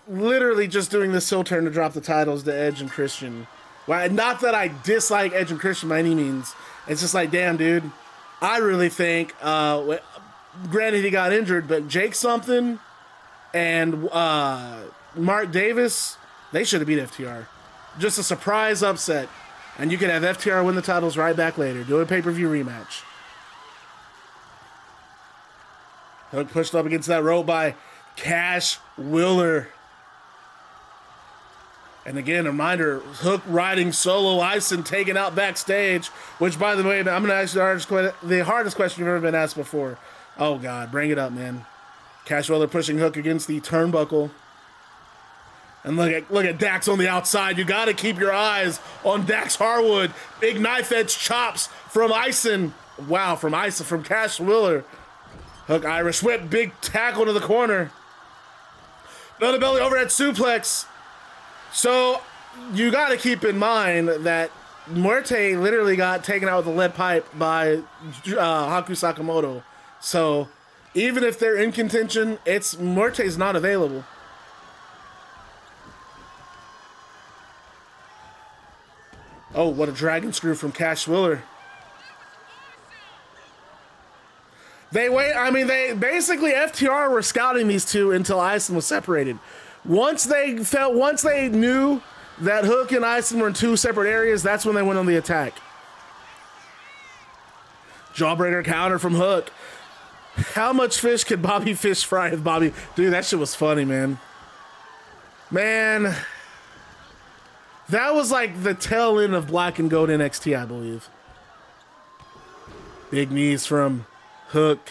A: literally just doing this heel turn to drop the titles to Edge and Christian. Well, not that I dislike Edge and Christian by any means. It's just like, damn, dude. I really think, granted he got injured, but Jake something and Mark Davis, they should have beat FTR. Just a surprise upset. And you could have FTR win the titles right back later. Do a pay-per-view rematch. Hook pushed up against that rope by Cash Wheeler. And again, a reminder, Hook riding solo, Aysen taken out backstage, which, by the way, I'm going to ask you the hardest question you've ever been asked before. Oh, God, bring it up, man. Cash Wheeler pushing Hook against the turnbuckle. And look at Dax on the outside. You got to keep your eyes on Dax Harwood. Big knife edge chops from Aysen. Wow, from Cash Wheeler. Hook Irish whip, big tackle to the corner. Belly belly overhead suplex. So you got to keep in mind that Muerte literally got taken out with a lead pipe by Haku Sakamoto. So even if they're in contention, Muerte's not available. Oh, what a dragon screw from Cash Wheeler. They basically FTR were scouting these two until Aysen was separated. Once they knew that Hook and Aysen were in two separate areas, that's when they went on the attack. Jawbreaker counter from Hook. How much fish could Bobby Fish fry with Bobby? Dude, that shit was funny, man. Man, that was like the tail end of Black and Gold NXT, I believe. Big knees from Hook.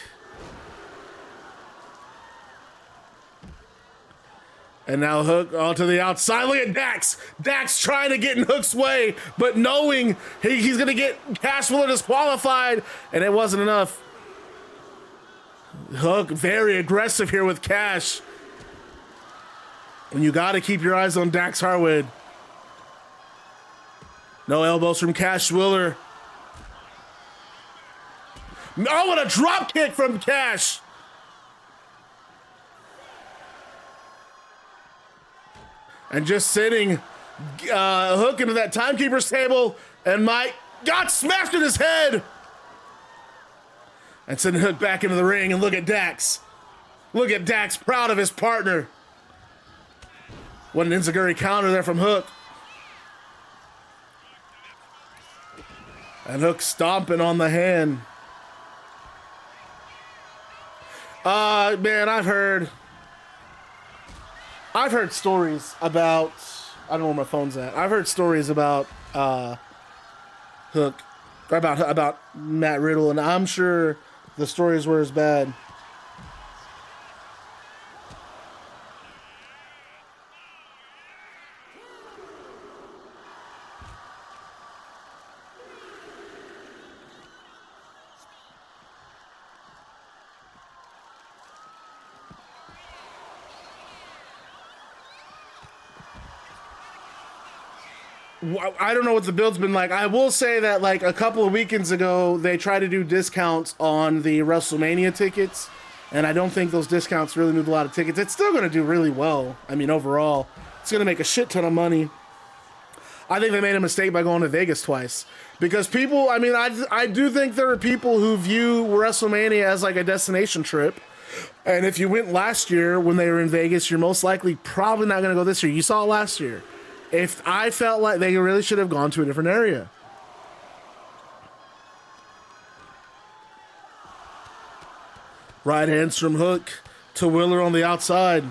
A: And now Hook onto the outside. Look at Dax. Dax trying to get in Hook's way, but knowing he's going to get Cash Wheeler disqualified, and it wasn't enough. Hook very aggressive here with Cash. And you got to keep your eyes on Dax Harwood. No elbows from Cash Wheeler. Oh, what a drop kick from Cash. And just sitting Hook into that timekeeper's table, and Mike got smashed in his head. And sending Hook back into the ring, and look at Dax. Look at Dax, proud of his partner. What an enziguri counter there from Hook. And Hook stomping on the hand. Man, I've heard stories about, I don't know where my phone's at. I've heard stories about Hook, or about Matt Riddle, and I'm sure the stories were as bad. I don't know what the build's been like. I will say that like a couple of weekends ago, they tried to do discounts on the WrestleMania tickets, and I don't think those discounts really moved a lot of tickets. It's still going to do really well. I mean, overall, it's going to make a shit ton of money. I think they made a mistake by going to Vegas twice, because people, I mean, I do think there are people who view WrestleMania as like a destination trip. And if you went last year when they were in Vegas, you're most likely probably not going to go this year. You saw it last year. If I felt like they really should have gone to a different area. Right hands from Hook to Wheeler on the outside.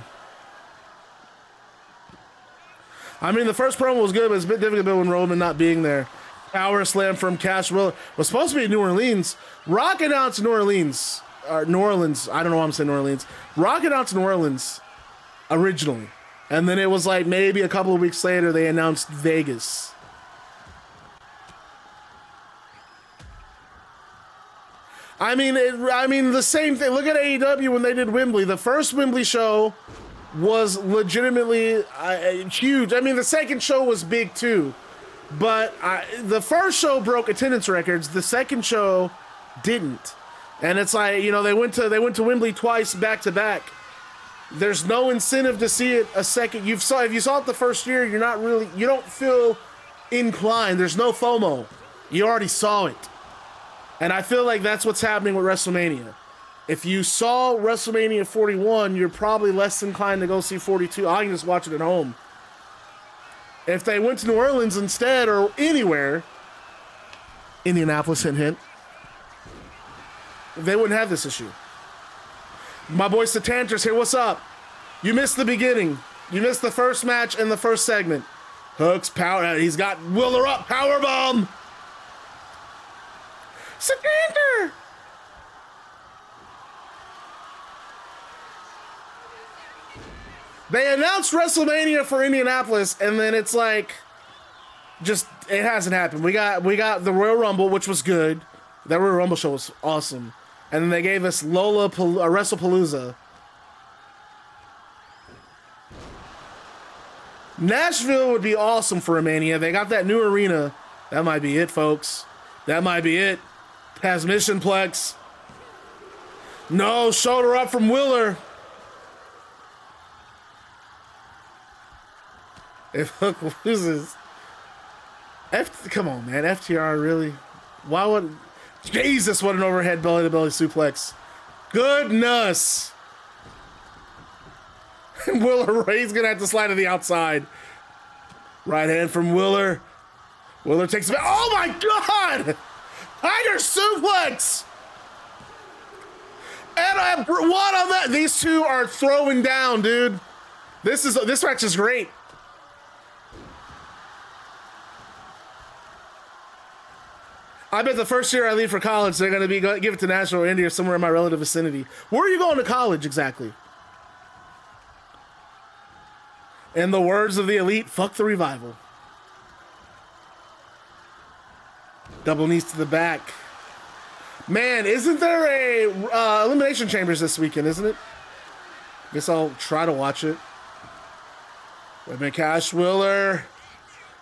A: I mean, the first promo was good, but it's a bit difficult when Roman not being there. Power slam from Cash Wheeler. Was supposed to be in New Orleans. Rock announced New Orleans. Or New Orleans. I don't know why I'm saying New Orleans. Rock announced New Orleans originally. And then it was like maybe a couple of weeks later they announced Vegas. I mean, the same thing. Look at AEW when they did Wembley. The first Wembley show was legitimately huge. I mean, the second show was big too, but the first show broke attendance records. The second show didn't, and it's like, you know, they went to Wembley twice back to back. There's no incentive to see it a second. If you saw it the first year, you don't feel inclined. There's no FOMO. You already saw it. And I feel like that's what's happening with WrestleMania. If you saw WrestleMania 41, you're probably less inclined to go see 42. I can just watch it at home. If they went to New Orleans instead, or anywhere, Indianapolis, hint, they wouldn't have this issue. My boy Satantris here, what's up? You missed the beginning. You missed the first match and the first segment. Hook's power, he's got Wheeler up, powerbomb. Satanter! They announced WrestleMania for Indianapolis, and then it's like, just, it hasn't happened. We got the Royal Rumble, which was good. That Royal Rumble show was awesome. And then they gave us WrestlePalooza. Nashville would be awesome for a Mania. They got that new arena. That might be it, folks. That might be it. Transmission Plex. No, shoulder up from Willer. If Hook loses. Come on, man. FTR, really? Why would... Jesus, what an overhead belly-to-belly suplex. Goodness. Willer Ray's going to have to slide to the outside. Right hand from Willer. Willer takes it back. Oh, my God! Tiger suplex! And I have one on that. These two are throwing down, dude. This match is great. I bet the first year I leave for college, they're going to give it to Nashville or India or somewhere in my relative vicinity. Where are you going to college exactly? In the words of the Elite, fuck the Revival. Double knees to the back. Man, isn't there a Elimination Chambers this weekend, isn't it? Guess I'll try to watch it. Wait a minute, Cash Willer.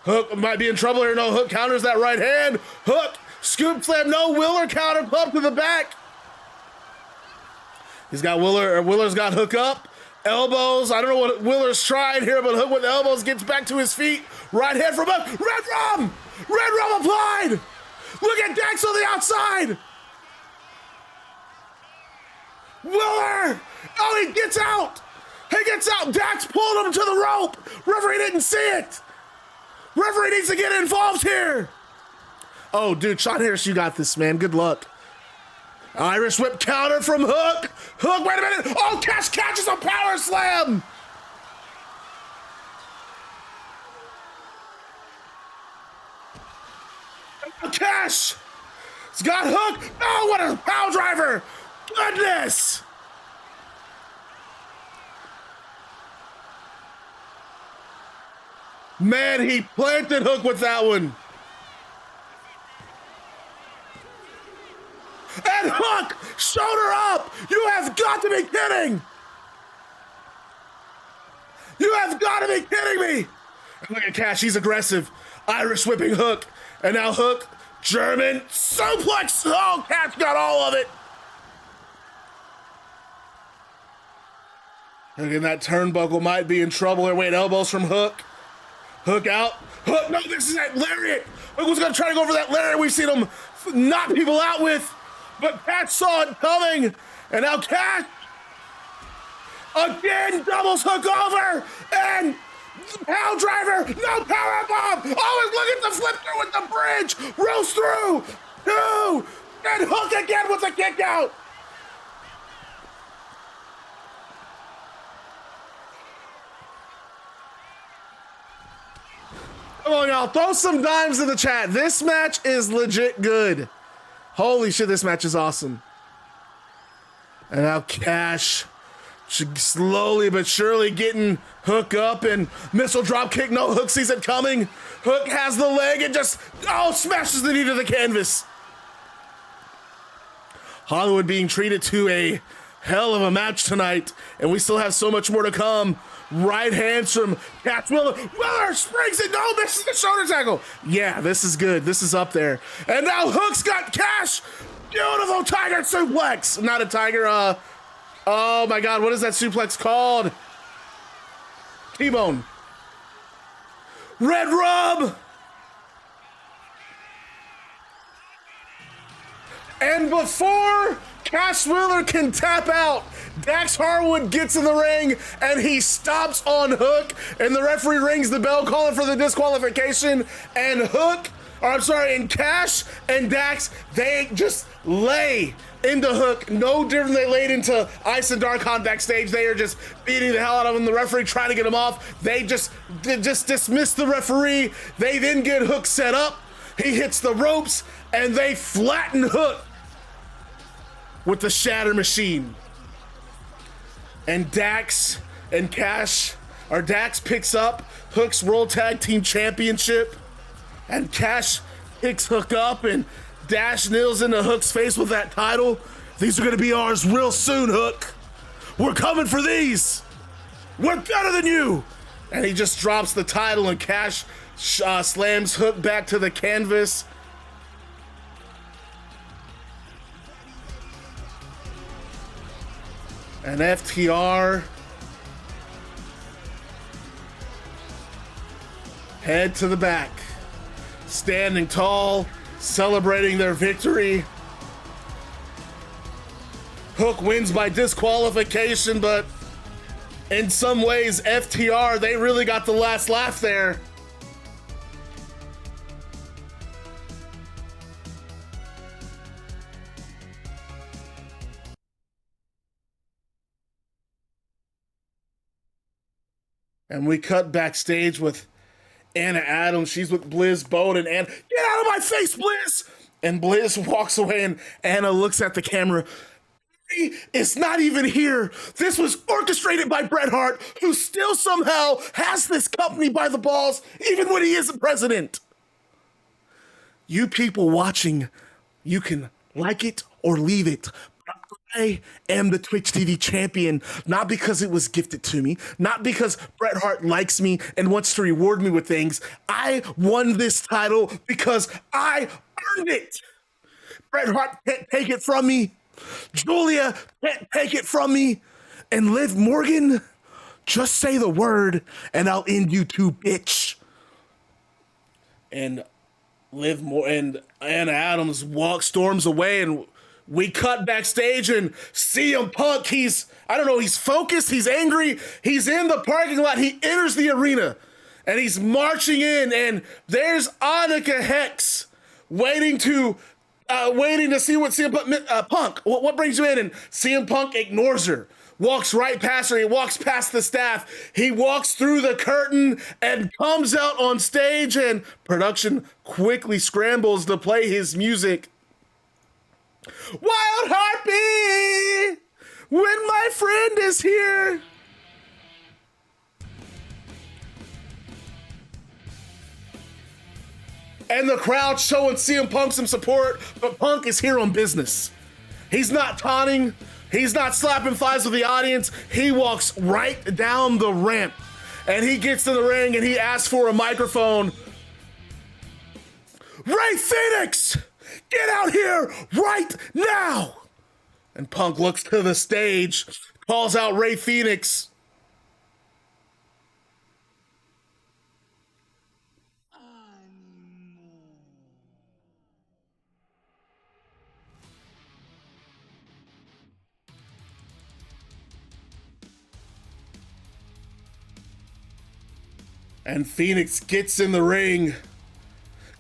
A: Hook might be in trouble here. No, Hook counters that right hand. Hook, scoop slam, no, Willer counter, club to the back. He's got Willer's got Hook up. Elbows, I don't know what Willer's trying here, but Hook with elbows gets back to his feet. Right hand from Hook. Red Rum! Red Rum applied! Look at Dax on the outside! Willer! Oh, he gets out! He gets out! Dax pulled him to the rope! Referee didn't see it! Referee needs to get involved here! Oh, dude, Sean Harris, you got this, man. Good luck. Irish whip counter from Hook. Hook, wait a minute. Oh, Cash catches a power slam. Cash. It's got Hook. Oh, what a power driver. Goodness. Man, he planted Hook with that one. And Hook, shoulder up! You have got to be kidding! You have got to be kidding me! And look at Cash, he's aggressive. Irish whipping Hook. And now Hook, German suplex. Oh, Cash got all of it. Again, that turnbuckle might be in trouble here. Wait, elbows from Hook. Hook out. Hook, no, this is that lariat. Hook was going to try to go for that lariat we've seen him knock people out with. But Cash saw it coming, and now Cash again doubles Hook over, and power driver, no power bomb. Oh, and look at the flip through with the bridge, rolls through, two, and Hook again with the kick out. Come on, y'all, throw some dimes in the chat. This match is legit good. Holy shit, this match is awesome. And now Cash slowly but surely getting Hook up and missile drop kick. No, Hook sees it coming. Hook has the leg and just, smashes the knee to the canvas. Hollywood being treated to a hell of a match tonight, and we still have so much more to come. Right hands from Cash Willer. Willer springs it. No, misses the shoulder tackle. Yeah, this is good. This is up there. And now Hook's got Cash. Beautiful tiger suplex. Not a tiger. Oh my God. What is that suplex called? T-bone. Red Rub. And before Cash Willer can tap out, Dax Harwood gets in the ring and he stops on Hook, and the referee rings the bell calling for the disqualification, and and Cash and Dax, they just lay into Hook, no different than they laid into Aysen Darkhan backstage. They are just beating the hell out of him. The referee trying to get him off. They just dismiss the referee. They then get Hook set up. He hits the ropes and they flatten Hook with the shatter machine. And Dax and Cash Our Dax picks up Hook's World Tag Team Championship, and Cash picks Hook up, and Dash kneels into Hook's face with that title. These are gonna be ours real soon, Hook. We're coming for these. We're better than you. And he just drops the title, and Cash slams Hook back to the canvas. And FTR head to the back, standing tall, celebrating their victory. Hook wins by disqualification, but in some ways, FTR, they really got the last laugh there. And we cut backstage with Anna Adams. She's with Bliss Bowden, and get out of my face, Bliss! And Bliss walks away, and Anna looks at the camera. It's not even here. This was orchestrated by Bret Hart, who still somehow has this company by the balls, even when he isn't president. You people watching, you can like it or leave it. I am the Twitch TV champion, not because it was gifted to me, not because Bret Hart likes me and wants to reward me with things. I won this title because I earned it. Bret Hart can't take it from me. Giulia can't take it from me. And Liv Morgan, just say the word and I'll end you too, bitch. And and Anna Adams storms away, and we cut backstage, and CM Punk, he's focused, he's angry, he's in the parking lot, he enters the arena, and he's marching in, and there's Annika Hex waiting to see what CM Punk, what brings you in, and CM Punk ignores her, walks right past her, he walks past the staff, he walks through the curtain and comes out on stage, and production quickly scrambles to play his music. Wild Harpy, when my friend is here. And the crowd showing CM Punk some support, but Punk is here on business. He's not taunting, he's not slapping thighs with the audience. He walks right down the ramp, and he gets to the ring, and he asks for a microphone. Rey Fenix! Get out here right now! And Punk looks to the stage, calls out Rey Fenix. And Phoenix gets in the ring.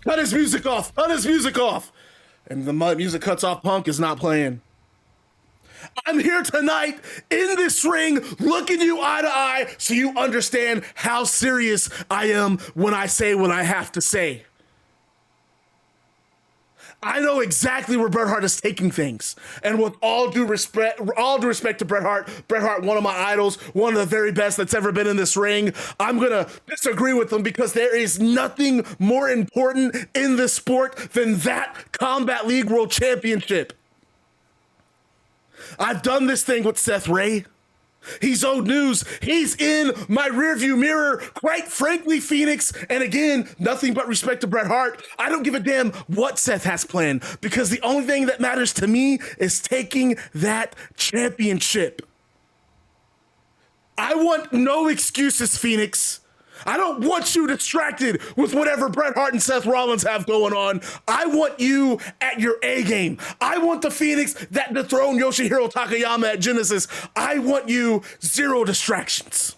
A: Cut his music off! Cut his music off! And the music cuts off. Punk is not playing. I'm here tonight in this ring looking you eye to eye so you understand how serious I am when I say what I have to say. I know exactly where Bret Hart is taking things. And with all due respect to Bret Hart, one of my idols, one of the very best that's ever been in this ring, I'm going to disagree with him because there is nothing more important in this sport than that Combat League World Championship. I've done this thing with Seth Ray. He's old news. He's in my rearview mirror. Quite frankly, Phoenix, and again, nothing but respect to Bret Hart, I don't give a damn what Seth has planned because the only thing that matters to me is taking that championship. I want no excuses, Phoenix. I don't want you distracted with whatever Bret Hart and Seth Rollins have going on. I want you at your A game. I want the Phoenix that dethroned Yoshihiro Takayama at Genesis. I want you zero distractions.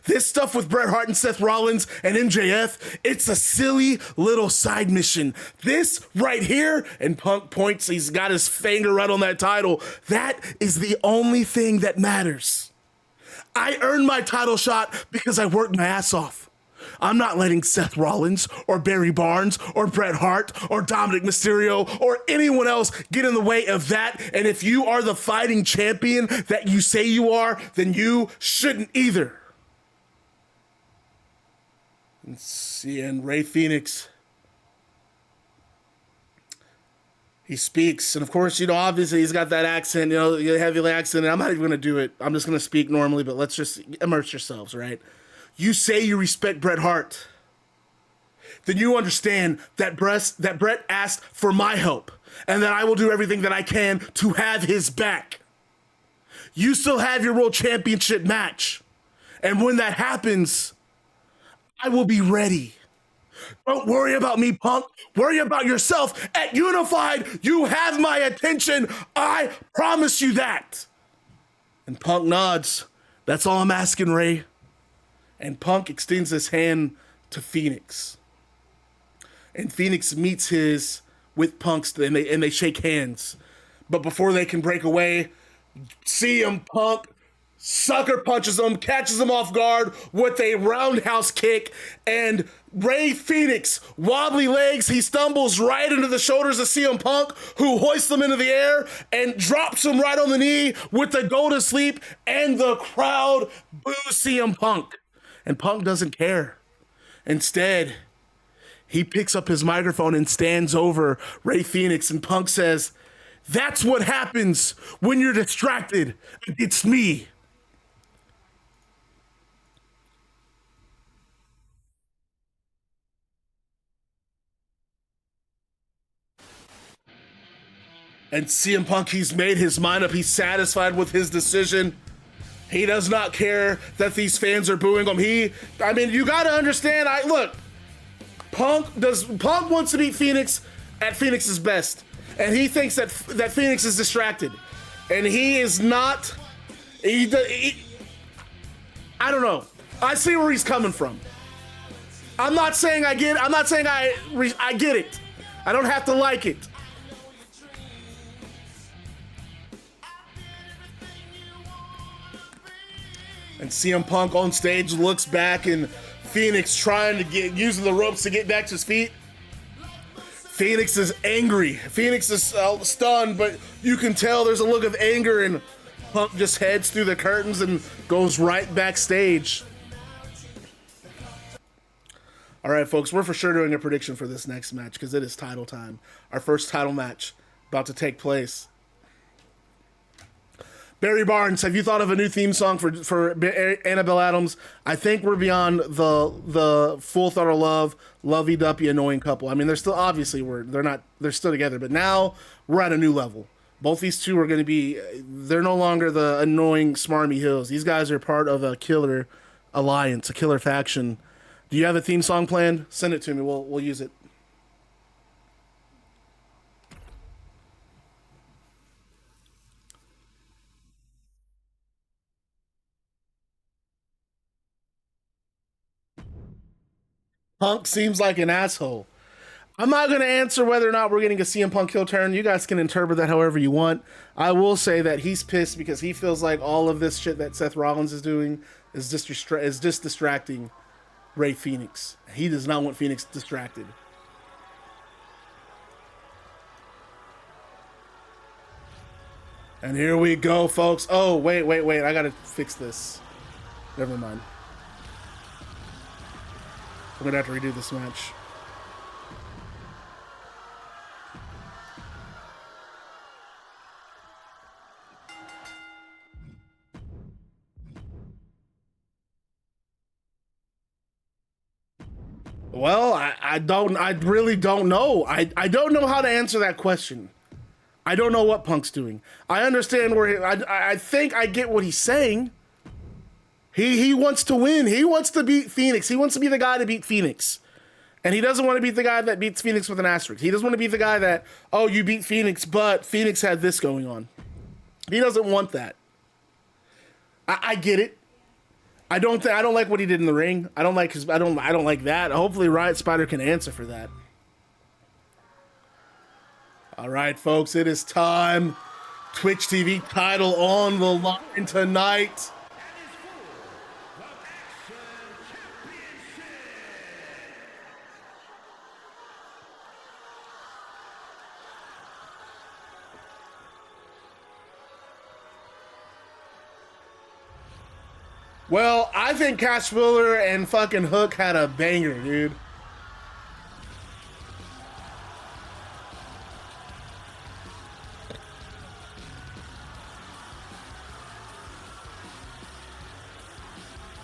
A: This stuff with Bret Hart and Seth Rollins and MJF, it's a silly little side mission. This right here, and Punk points, he's got his finger right on that title. That is the only thing that matters. I earned my title shot because I worked my ass off. I'm not letting Seth Rollins or Barry Barnes or Bret Hart or Dominic Mysterio or anyone else get in the way of that. And if you are the fighting champion that you say you are, then you shouldn't either. And Rey Fenix, he speaks, and of course, obviously he's got that accent, heavy accent, and I'm not even going to do it. I'm just going to speak normally, but let's just immerse yourselves, right? You say you respect Bret Hart. Then you understand that Bret asked for my help, and that I will do everything that I can to have his back. You still have your World Championship match, and when that happens, I will be ready. Don't worry about me, Punk. Worry about yourself. At Unified, you have my attention. I promise you that. And Punk nods. That's all I'm asking, Rey. And Punk extends his hand to Phoenix. And Phoenix meets his with Punk's, and they shake hands. But before they can break away, CM Punk sucker punches him, catches him off guard with a roundhouse kick, and Rey Fenix, wobbly legs, he stumbles right into the shoulders of CM Punk, who hoists him into the air and drops him right on the knee with the go to sleep, and the crowd boos CM Punk. And Punk doesn't care. Instead, he picks up his microphone and stands over Rey Fenix, and Punk says, "That's what happens when you're distracted against me." And CM Punk, he's made his mind up. He's satisfied with his decision. He does not care that these fans are booing him. You got to understand. Look, Punk wants to beat Phoenix at Phoenix's best, and he thinks that Phoenix is distracted, and he is not. I don't know. I see where he's coming from. I'm not saying I get it. I'm not saying I get it. I don't have to like it. And CM Punk on stage looks back, and Phoenix trying to using the ropes to get back to his feet. Phoenix is angry. Phoenix is stunned, but you can tell there's a look of anger, and Punk just heads through the curtains and goes right backstage. All right, folks, we're for sure doing a prediction for this next match because it is title time. Our first title match about to take place. Barry Barnes, have you thought of a new theme song for Annabelle Adams? I think we're beyond the full throttle love, lovey-dovey annoying couple. I mean, they're still obviously they're still together, but now we're at a new level. Both these two are going to be, they're no longer the annoying smarmy hills. These guys are part of a killer alliance, a killer faction. Do you have a theme song planned? Send it to me. We'll use it. Punk seems like an asshole. I'm not going to answer whether or not we're getting a CM Punk heel turn. You guys can interpret that however you want. I will say that he's pissed because he feels like all of this shit that Seth Rollins is doing is just distracting Rey Fenix. He does not want Phoenix distracted. And here we go, folks. Oh, wait. I got to fix this. Never mind. I'm going to have to redo this match. Well, I really don't know. I don't know how to answer that question. I don't know what Punk's doing. I understand I think I get what he's saying. He wants to win. He wants to beat Phoenix. He wants to be the guy to beat Phoenix. And he doesn't want to beat the guy that beats Phoenix with an asterisk. He doesn't want to be the guy that, oh, you beat Phoenix, but Phoenix had this going on. He doesn't want that. I get it. I don't like what he did in the ring. I don't like that. Hopefully Riot Spider can answer for that. All right, folks, it is time. Twitch TV title on the line tonight. Well, I think Cash Wheeler and fucking Hook had a banger, dude.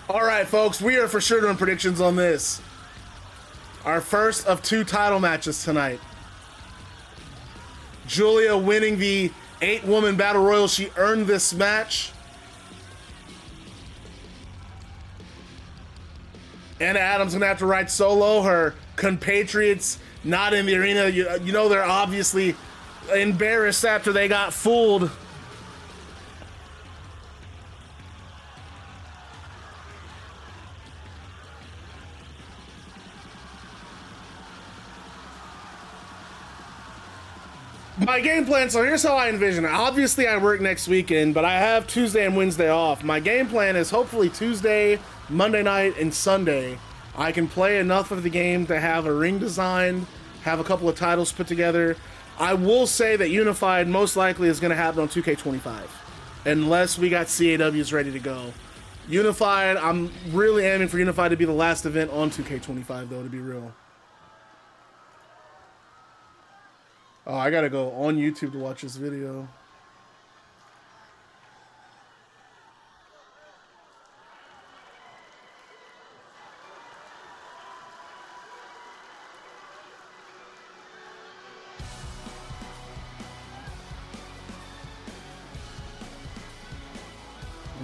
A: All right, folks, we are for sure doing predictions on this. Our first of 2 title matches tonight. Giulia winning the 8-woman battle royal. She earned this match. Anna Adams gonna have to ride solo. Her compatriots not in the arena. You know they're obviously embarrassed after they got fooled. My game plan, so here's how I envision it. Obviously, I work next weekend, but I have Tuesday and Wednesday off. My game plan is hopefully Tuesday, Monday night, and Sunday, I can play enough of the game to have a ring designed, have a couple of titles put together. I will say that Unified most likely is going to happen on 2K25, unless we got CAWs ready to go. Unified, I'm really aiming for Unified to be the last event on 2K25, though, to be real. Oh, I gotta go on YouTube to watch this video.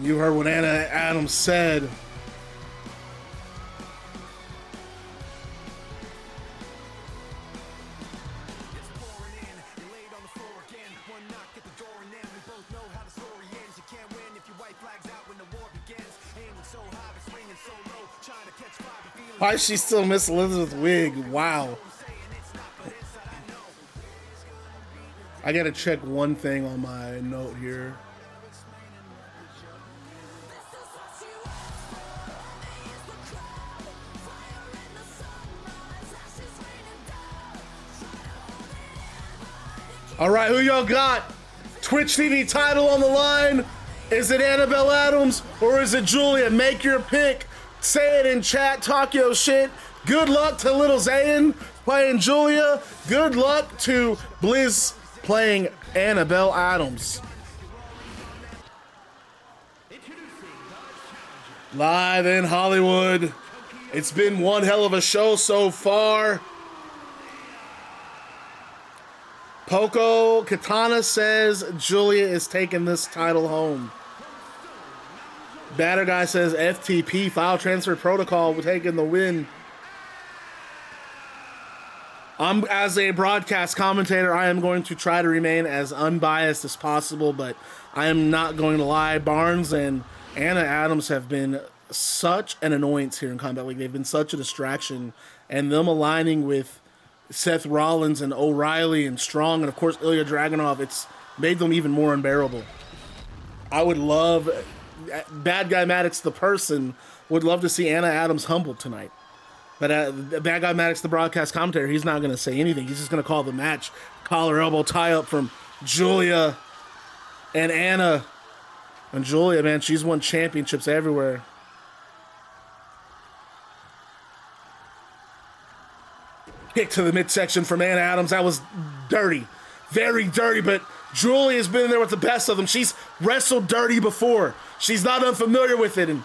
A: You heard what Anna Adams said. Why is she still Miss Elizabeth wig? Wow. I gotta check one thing on my note here. All right, who y'all got? Twitch TV title on the line. Is it Annabelle Adams or is it Giulia? Make your pick. Say it in chat. Talk your shit. Good luck to Little Zayn playing Giulia. Good luck to Blizz playing Annabelle Adams. Live in Hollywood. It's been one hell of a show so far. Poco Katana says Giulia is taking this title home. Batter Guy says FTP, file transfer protocol, taking the win. As a broadcast commentator, I am going to try to remain as unbiased as possible, but I am not going to lie. Barnes and Anna Adams have been such an annoyance here in Combat League. They've been such a distraction, and them aligning with Seth Rollins and O'Reilly and Strong and, of course, Ilya Dragunov, it's made them even more unbearable. I would love... Bad Guy Maddox, the person, would love to see Anna Adams humbled tonight. But Bad Guy Maddox, the broadcast commentator, he's not going to say anything. He's just going to call the match. Collar elbow tie up from Giulia and Anna. And Giulia, man, she's won championships everywhere. Kick to the midsection from Anna Adams. That was dirty. Very dirty, but Giulia's been there with the best of them. She's wrestled dirty before. She's not unfamiliar with it. And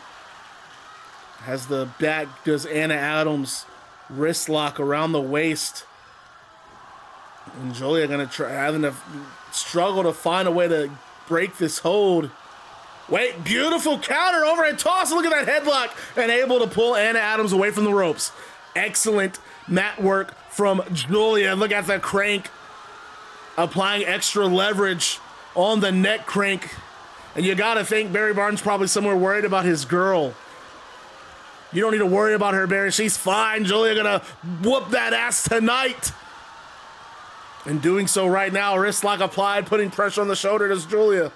A: has the back, does Anna Adams wrist lock around the waist. And Giulia gonna try, having to struggle to find a way to break this hold. Wait, beautiful counter overhead toss. Look at that headlock. And able to pull Anna Adams away from the ropes. Excellent mat work from Giulia. Look at that crank. Applying extra leverage on the neck crank. And you gotta think Barry Barnes probably somewhere worried about his girl. You don't need to worry about her, Barry. She's fine. Giulia gonna whoop that ass tonight. And doing so right now, wrist lock applied, putting pressure on the shoulder to Giulia.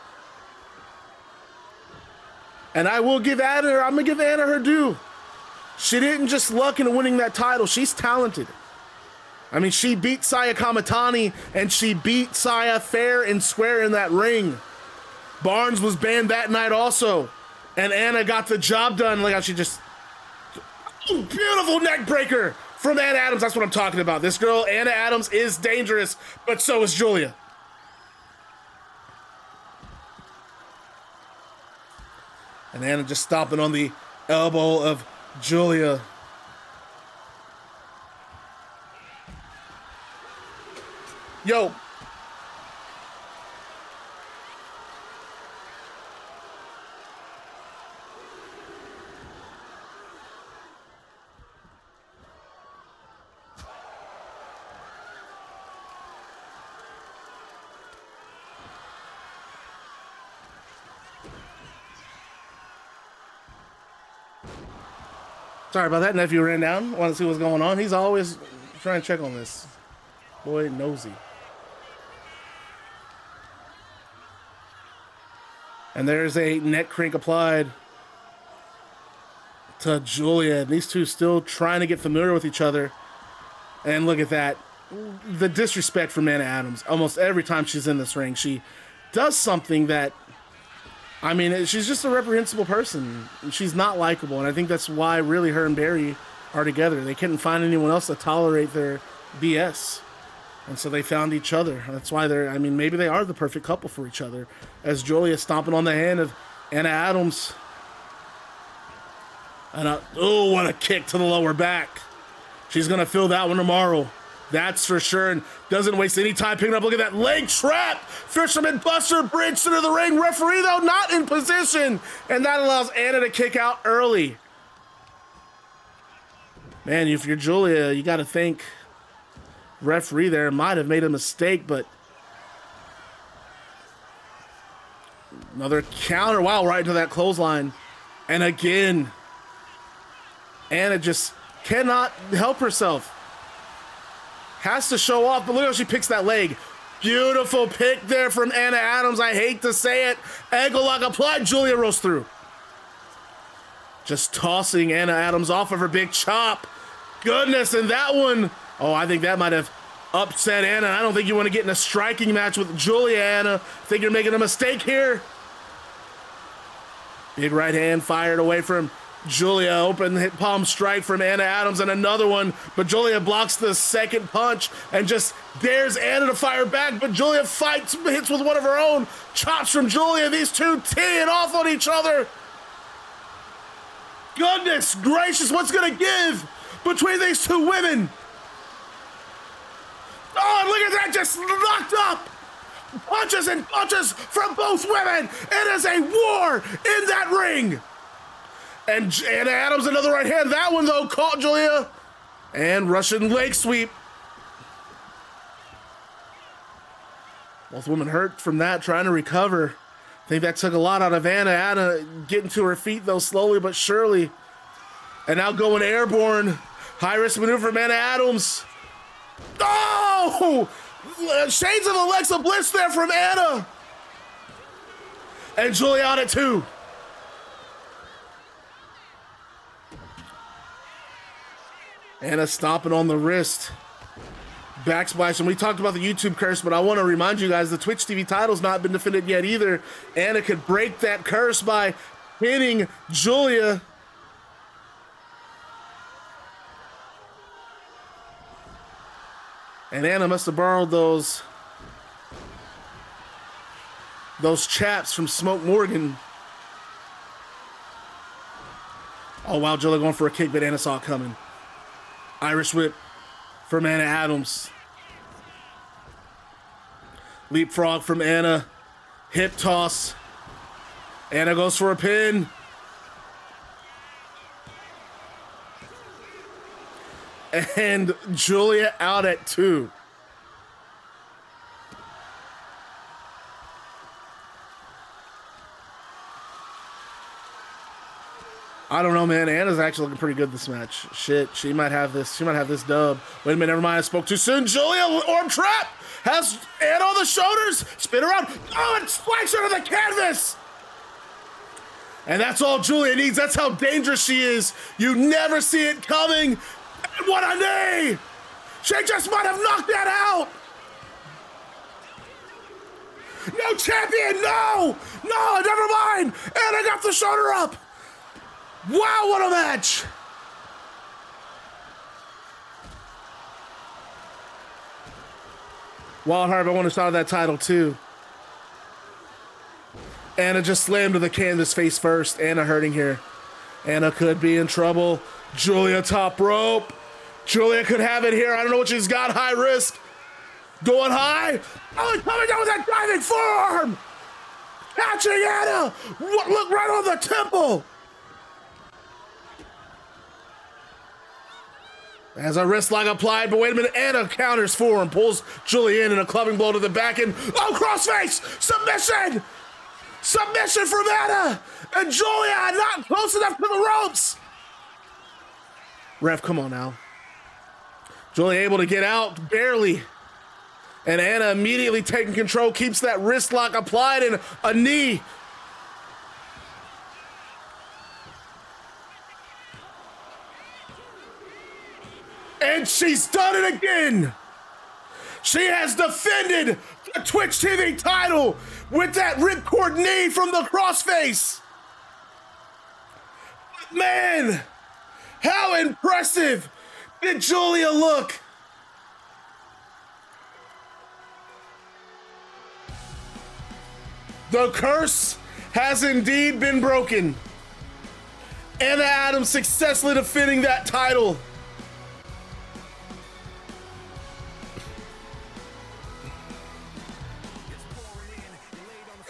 A: And I will give Anna, I'm gonna give Anna her due. She didn't just luck into winning that title. She's talented. I mean, she beat Saya Kamatani, and she beat Saya fair and square in that ring. Barnes was banned that night also. And Anna got the job done. Look how she just... Beautiful neck breaker from Anna Adams. That's what I'm talking about. This girl, Anna Adams, is dangerous, but so is Giulia. And Anna just stomping on the elbow of Giulia. Yo. Sorry about that, nephew ran down. Want to see what's going on. He's always trying to check on this. Boy, nosy. And there's a neck crank applied to Giulia. And these two still trying to get familiar with each other. And look at that. The disrespect from Anna Adams. Almost every time she's in this ring, she does something that, I mean, she's just a reprehensible person. She's not likable, and I think that's why really her and Barry are together. They couldn't find anyone else to tolerate their BS, and so they found each other. That's why they're, I mean, maybe they are the perfect couple for each other. As Giulia stomping on the hand of Anna Adams. And oh, what a kick to the lower back. She's going to feel that one tomorrow. That's for sure, and doesn't waste any time picking up. Look at that leg trap. Fisherman Buster bridge into the ring. Referee, though, not in position. And that allows Anna to kick out early. Man, if you're Giulia, you got to think referee there might have made a mistake, but another counter. Wow, right into that clothesline. And again, Anna just cannot help herself. Has to show off, but look how she picks that leg. Beautiful pick there from Anna Adams. I hate to say it. Ankle lock applied. Giulia rolls through. Just tossing Anna Adams off of her big chop. Goodness, and that one, oh, I think that might have upset Anna. I don't think you want to get in a striking match with Giulia, Anna. I think you're making a mistake here. Big right hand fired away from Giulia. Open hit palm strike from Anna Adams and another one, but Giulia blocks the second punch and just dares Anna to fire back, but Giulia fights, hits with one of her own. Chops from Giulia. These two teeing off on each other. Goodness gracious, what's gonna give between these two women? Oh, look at that, just locked up. Punches and punches from both women. It is a war in that ring. And Anna Adams, another right hand. That one, though, caught Giulia. And Russian leg sweep. Both women hurt from that, trying to recover. I think that took a lot out of Anna. Anna getting to her feet, though, slowly but surely. And now going airborne. High-risk maneuver from Anna Adams. Oh! Shades of Alexa Bliss there from Anna. And Giulia on it, too. Anna stomping on the wrist. Back splash. And we talked about the YouTube curse, but I want to remind you guys the Twitch TV title's not been defended yet either. Anna could break that curse by pinning Giulia. And Anna must have borrowed those chaps from Smoke Morgan. Oh, wow, Giulia going for a kick, but Anna saw it coming. Irish whip from Anna Adams. Leapfrog from Anna. Hip toss. Anna goes for a pin. And Giulia out at 2. I don't know, man. Anna's actually looking pretty good this match. Shit, she might have this. She might have this dub. Wait a minute, never mind. I spoke too soon. Giulia, orb trap, has Anna on the shoulders. Spin around. Oh, it spikes her to the canvas. And that's all Giulia needs. That's how dangerous she is. You never see it coming. And what a knee! She just might have knocked that out. No champion, no! No, never mind! And I got the shoulder up! Wow, what a match! Wild Heart, I want to shot of that title too. Anna just slammed to the canvas face first. Anna hurting here. Anna could be in trouble. Giulia top rope. Giulia could have it here. I don't know what she's got. High risk. Going high. Oh, coming down with that diving forearm. Catching Anna. Look right on the temple. As a wrist lock applied, but wait a minute. Anna counters forearm, pulls Giulia in, and a clubbing blow to the back end. Oh, crossface. Submission. Submission from Anna. And Giulia not close enough to the ropes. Ref, come on now. Giulia able to get out, barely. And Anna immediately taking control, keeps that wrist lock applied and a knee. And she's done it again. She has defended the Twitch TV title with that ripcord knee from the crossface. Man, how impressive did Giulia look? The curse has indeed been broken. Anna Adams successfully defending that title.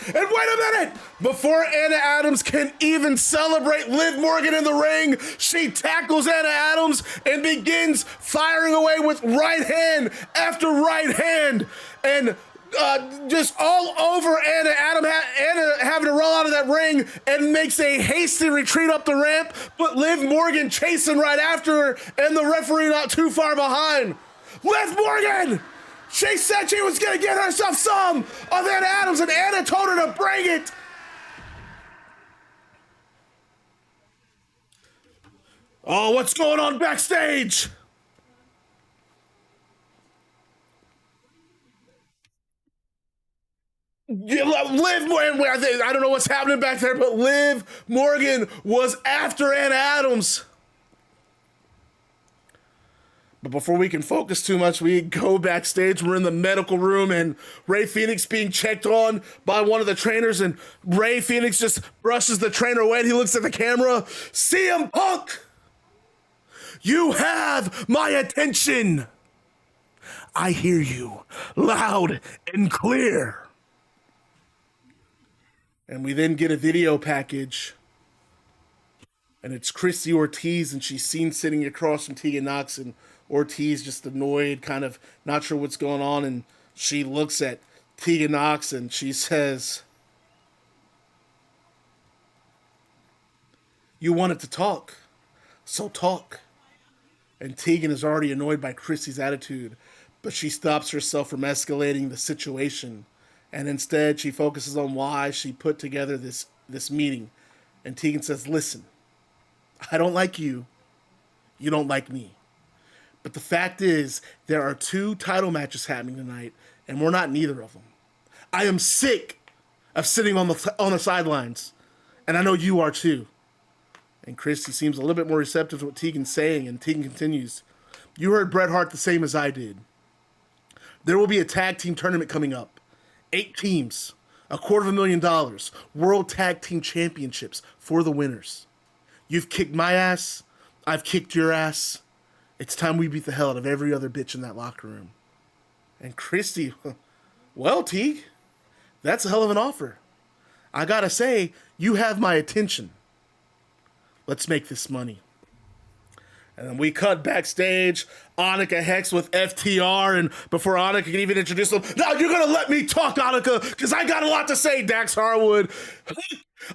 A: And wait a minute! Before Anna Adams can even celebrate Liv Morgan in the ring, she tackles Anna Adams and begins firing away with right hand after right hand. And just all over Anna. Anna having to roll out of that ring and makes a hasty retreat up the ramp, but Liv Morgan chasing right after her and the referee not too far behind. Liv Morgan! She said she was gonna get herself some of Anna Adams, and Anna told her to bring it. Oh, what's going on backstage? Liv Morgan, I don't know what's happening back there, but Liv Morgan was after Anna Adams. But before we can focus too much, we go backstage. We're in the medical room, and Rey Fenix being checked on by one of the trainers, and Rey Fenix just brushes the trainer away, and he looks at the camera. CM Punk, you have my attention. I hear you loud and clear. And we then get a video package, and it's Christie Ortiz, and she's seen sitting across from Tegan Knox, and Ortiz just annoyed, kind of not sure what's going on, and she looks at Tegan Knox and she says, "You wanted to talk, so talk." And Tegan is already annoyed by Christie's attitude, but she stops herself from escalating the situation, and instead she focuses on why she put together this meeting. And Tegan says, "Listen, I don't like you. You don't like me. But the fact is, there are 2 title matches happening tonight, and we're not neither of them. I am sick of sitting on the sidelines, and I know you are too." And Christie seems a little bit more receptive to what Tegan's saying, and Tegan continues, "You heard Bret Hart the same as I did. There will be a tag team tournament coming up. 8 teams, $250,000, World Tag Team Championships for the winners. You've kicked my ass, I've kicked your ass. It's time we beat the hell out of every other bitch in that locker room." And Christie, well, Teague, that's a hell of an offer. I gotta say, you have my attention. Let's make this money. And then we cut backstage. Annika Hex with FTR, and before Annika can even introduce them, "Now you're gonna let me talk, Annika, because I got a lot to say, Dax Harwood.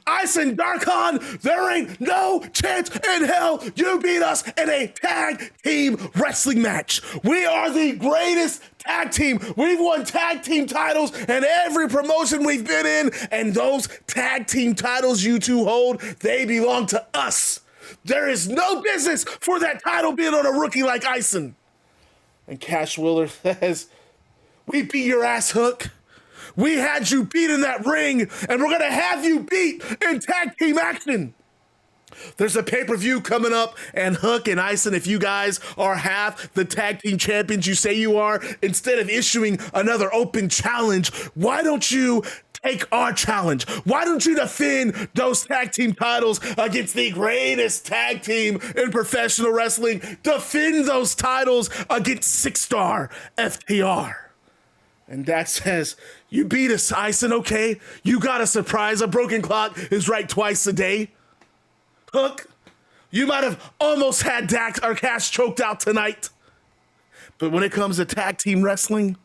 A: Aysen Darkhan, there ain't no chance in hell you beat us in a tag team wrestling match. We are the greatest tag team. We've won tag team titles in every promotion we've been in, and those tag team titles you two hold, they belong to us. There is no business for that title being on a rookie like Aysen." And Cash Wheeler says, "We beat your ass, Hook. We had you beat in that ring, and we're gonna have you beat in tag team action. There's a pay-per-view coming up, and Hook and Aysen, if you guys are half the tag team champions you say you are, instead of issuing another open challenge, why don't you take our challenge? Why don't you defend those tag team titles against the greatest tag team in professional wrestling? Defend those titles against 6-star FTR. And Dax says, you beat us, Aysen, okay? You got a surprise. A broken clock is right twice a day. Hook, you might have almost had Dax or Cash choked out tonight. But when it comes to tag team wrestling,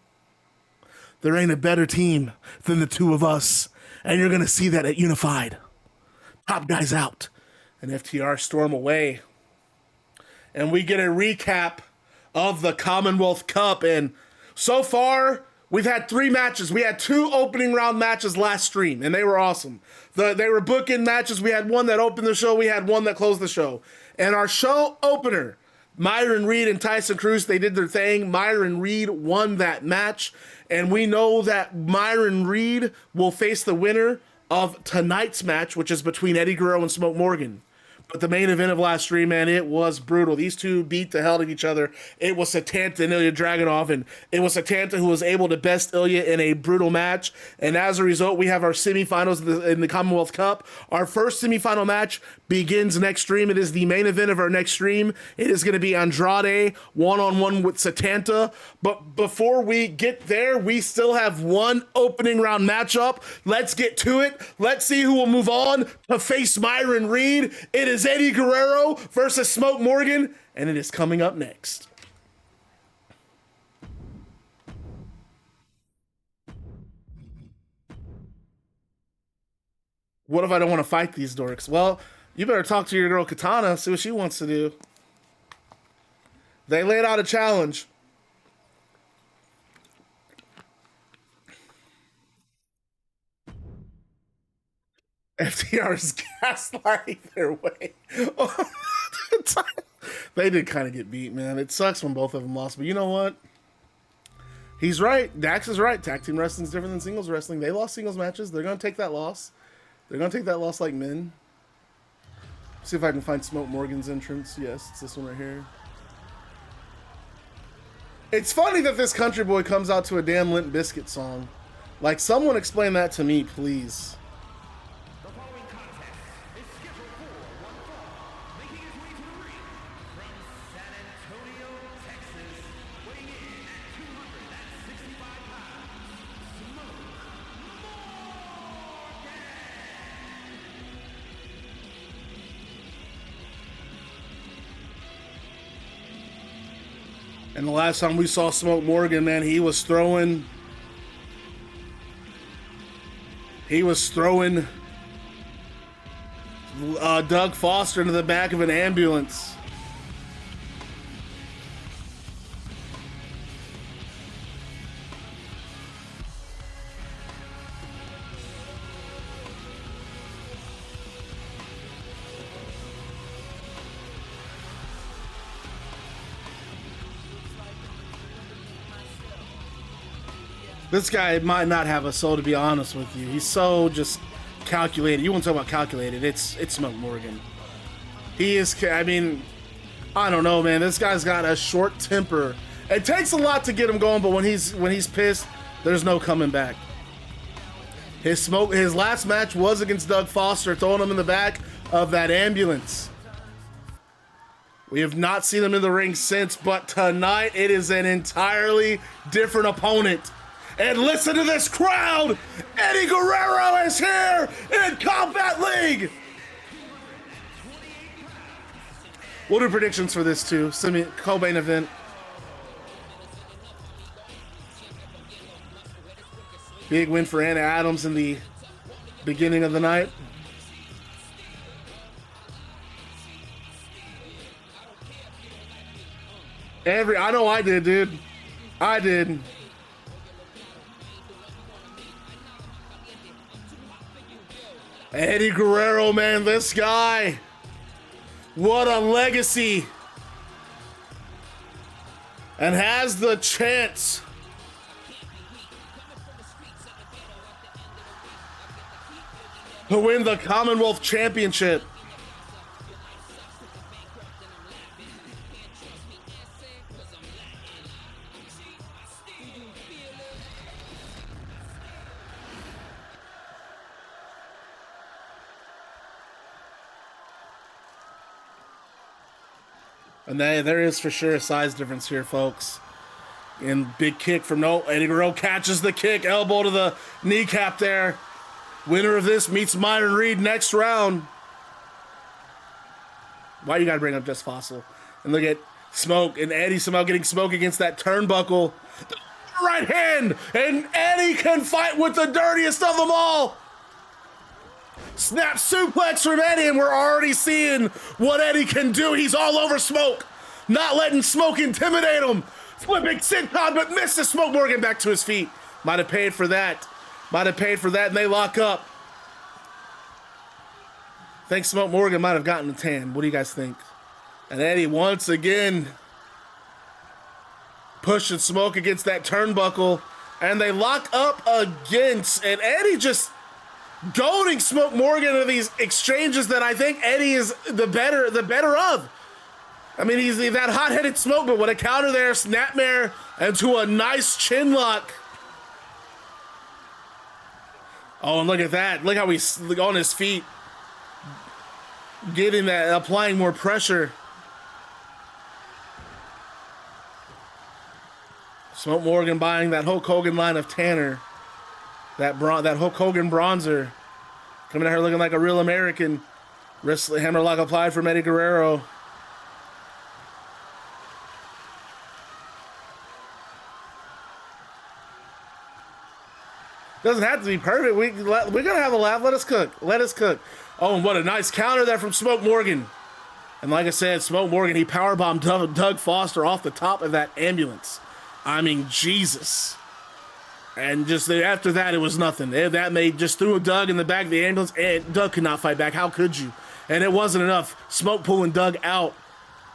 A: there ain't a better team than the two of us. And you're going to see that at Unified. Top guys out. And FTR storm away. And we get a recap of the Commonwealth Cup. And so far, we've had 3 matches. We had 2 opening round matches last stream, and they were awesome. They were bookend matches. We had one that opened the show. We had one that closed the show. And our show opener, Myron Reed and Tyson Cruz, they did their thing. Myron Reed won that match. And we know that Myron Reed will face the winner of tonight's match, which is between Eddie Guerrero and Smoke Morgan. But the main event of last stream, man, it was brutal. These two beat the hell out of each other. It was Satanta and Ilya Dragunov, and it was Satanta who was able to best Ilya in a brutal match. And as a result, we have our semifinals in the Commonwealth Cup. Our first semifinal match begins next stream. It is the main event of our next stream. It is going to be Andrade one-on-one with Satanta. But before we get there, we still have one opening round matchup. Let's get to it. Let's see who will move on to face Myron Reed. It is Eddie Guerrero versus Smoke Morgan, and it is coming up next. What if I don't want to fight these dorks? Well, you better talk to your girl Katana, see what she wants to do. They laid out a challenge. FTR is gaslighting their way. They did kind of get beat, man. It sucks when both of them lost, but you know what? He's right. Dax is right. Tag team wrestling is different than singles wrestling. They lost singles matches. They're going to take that loss. They're going to take that loss like men. See if I can find Smoke Morgan's entrance. Yes, it's this one right here. It's funny that this country boy comes out to a damn Limp Bizkit song. Like, someone explain that to me, please. And the last time we saw Smoke Morgan, man, he was throwing Doug Foster into the back of an ambulance. This guy might not have a soul, to be honest with you. He's so just calculated. You want to talk about calculated? It's Smoke Morgan. He is. I mean, I don't know, man. This guy's got a short temper. It takes a lot to get him going, but when he's pissed, there's no coming back. His last match was against Doug Foster, throwing him in the back of that ambulance. We have not seen him in the ring since, but tonight it is an entirely different opponent. And listen to this crowd! Eddie Guerrero is here in Combat League! We'll do predictions for this too. Co-main event. Big win for Anna Adams in the beginning of the night. I know I did, dude. I did. Eddie Guerrero, man, this guy. What a legacy. And has the chance to win the Commonwealth Championship. And there is for sure a size difference here, folks. And big kick from Eddie Guerrero catches the kick, elbow to the kneecap there. Winner of this meets Myron Reed next round. Why you gotta bring up Just Fossil? And look at Smoke, and Eddie somehow getting Smoke against that turnbuckle. Right hand, and Eddie can fight with the dirtiest of them all. Snap suplex from Eddie, and we're already seeing what Eddie can do. He's all over Smoke, not letting Smoke intimidate him. Flipping senton, but misses Smoke Morgan back to his feet. Might have paid for that. Might have paid for that, and they lock up. I think Smoke Morgan might have gotten a tan. What do you guys think? And Eddie once again pushing Smoke against that turnbuckle, and they lock up against, and Eddie just goading Smoke Morgan into these exchanges that I think Eddie is the better of. I mean, he's that hot-headed Smoke, but what a counter there, snapmare into a nice chin lock. Oh, and look at that. Look how he's on his feet. Getting that, applying more pressure. Smoke Morgan buying that Hulk Hogan line of Tanner. That Hulk Hogan bronzer. Coming out here looking like a real American. Wrist hammerlock applied from Eddie Guerrero. Doesn't have to be perfect. We're gonna have a laugh. Let us cook. Let us cook. Oh, and what a nice counter there from Smoke Morgan. And like I said, Smoke Morgan, he powerbombed Doug Foster off the top of that ambulance. I mean, Jesus. And just after that, it was nothing. That made just threw Doug in the back of the ambulance, and Doug could not fight back. How could you? And it wasn't enough. Smoke pulling Doug out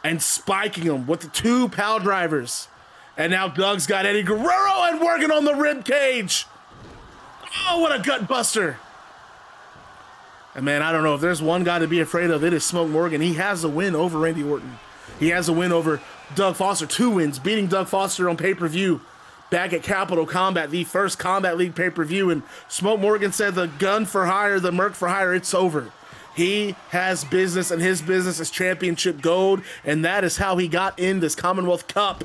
A: and spiking him with the two pile drivers. And now Doug's got Eddie Guerrero and working on the rib cage. Oh, what a gut buster. And man, I don't know if there's one guy to be afraid of, it is Smoke Morgan. He has a win over Randy Orton. He has a win over Doug Foster. 2 wins, beating Doug Foster on pay-per-view back at Capital Combat, the first Combat League pay-per-view. And Smoke Morgan said the gun for hire, the Merc for hire, it's over. He has business, and his business is championship gold, and that is how he got in this Commonwealth Cup.